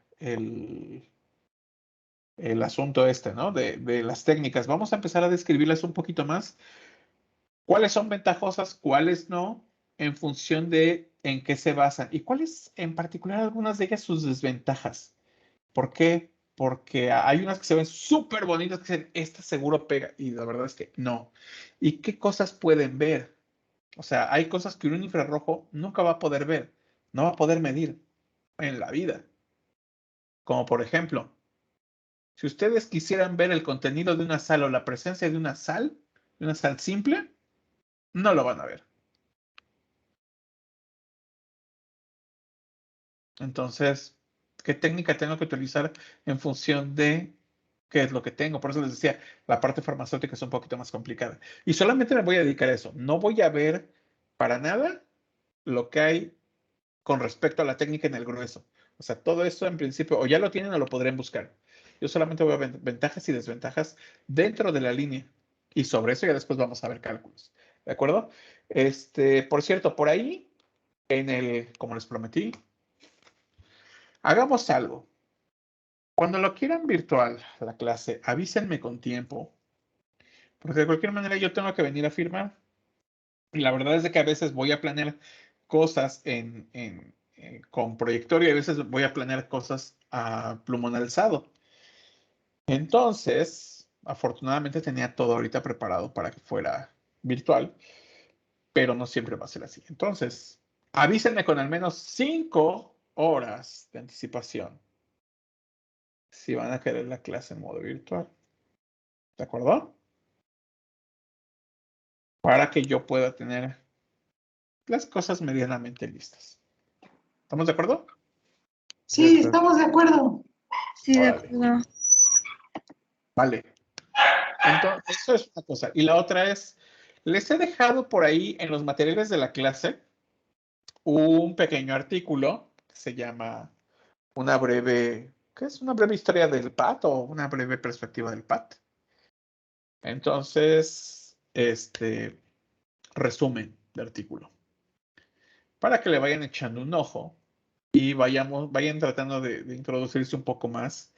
asunto ¿no? De las técnicas. Vamos a empezar a describirlas un poquito más. ¿Cuáles son ventajosas? ¿Cuáles no? En función de en qué se basan. ¿Y cuáles en particular algunas de ellas sus desventajas? ¿Por qué? Porque hay unas que se ven súper bonitas que dicen, esta seguro pega. Y la verdad es que no. ¿Y qué cosas pueden ver? O sea, hay cosas que un infrarrojo nunca va a poder ver. No va a poder medir en la vida. Como por ejemplo, si ustedes quisieran ver el contenido de una sal o la presencia de una sal simple, no lo van a ver. Entonces, ¿qué técnica tengo que utilizar en función de qué es lo que tengo? Por eso les decía, la parte farmacéutica es un poquito más complicada. Y solamente me voy a dedicar a eso. No voy a ver para nada lo que hay con respecto a la técnica en el grueso. O sea, todo eso en principio o ya lo tienen o lo podrían buscar. Yo solamente voy a ver ventajas y desventajas dentro de la línea. Y sobre eso ya después vamos a ver cálculos. ¿De acuerdo? Por cierto, por ahí, como les prometí, hagamos algo. Cuando lo quieran virtual, la clase, avísenme con tiempo. Porque de cualquier manera yo tengo que venir a firmar. Y la verdad es de que a veces voy a planear cosas con proyectorio y a veces voy a planear cosas a plumón alzado. Entonces, afortunadamente tenía todo ahorita preparado para que fuera virtual, pero no siempre va a ser así. Entonces, avísenme con al menos 5 horas de anticipación si van a querer la clase en modo virtual. ¿De acuerdo? Para que yo pueda tener las cosas medianamente listas. ¿Estamos de acuerdo? Sí, estamos de acuerdo. Sí, de Órale. acuerdo. Vale. Entonces, eso es una cosa. Y la otra es, les he dejado por ahí en los materiales de la clase un pequeño artículo que se llama ¿qué es? Una breve historia del PAT o una breve perspectiva del PAT. Entonces, resumen de artículo. Para que le vayan echando un ojo y vayan tratando de introducirse un poco más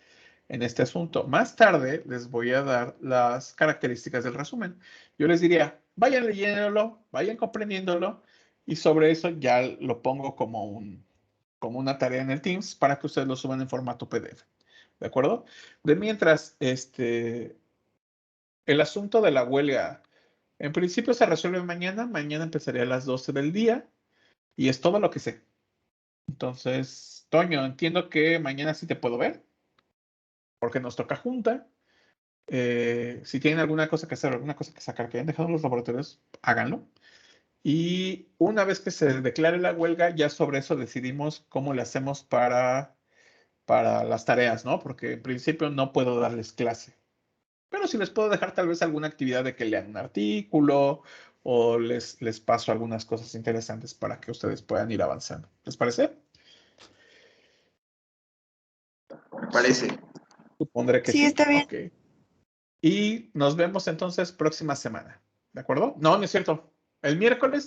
en este asunto. Más tarde les voy a dar las características del resumen. Yo les diría, vayan leyéndolo, vayan comprendiéndolo y sobre eso ya lo pongo como una tarea en el Teams para que ustedes lo suban en formato PDF. ¿De acuerdo? De mientras, el asunto de la huelga, en principio se resuelve mañana. Mañana empezaría a las 12 del día y es todo lo que sé. Entonces, Toño, entiendo que mañana sí te puedo ver porque nos toca junta. Si tienen alguna cosa que hacer, alguna cosa que sacar que hayan dejado en los laboratorios, háganlo. Y una vez que se declare la huelga, ya sobre eso decidimos cómo le hacemos para las tareas, ¿no? Porque en principio no puedo darles clase. Pero sí les puedo dejar tal vez alguna actividad de que lean un artículo o les paso algunas cosas interesantes para que ustedes puedan ir avanzando. ¿Les parece? Me parece. Supondré que Sí, sí. está bien. Ok. Y nos vemos entonces próxima semana. ¿De acuerdo? No, no es cierto. El miércoles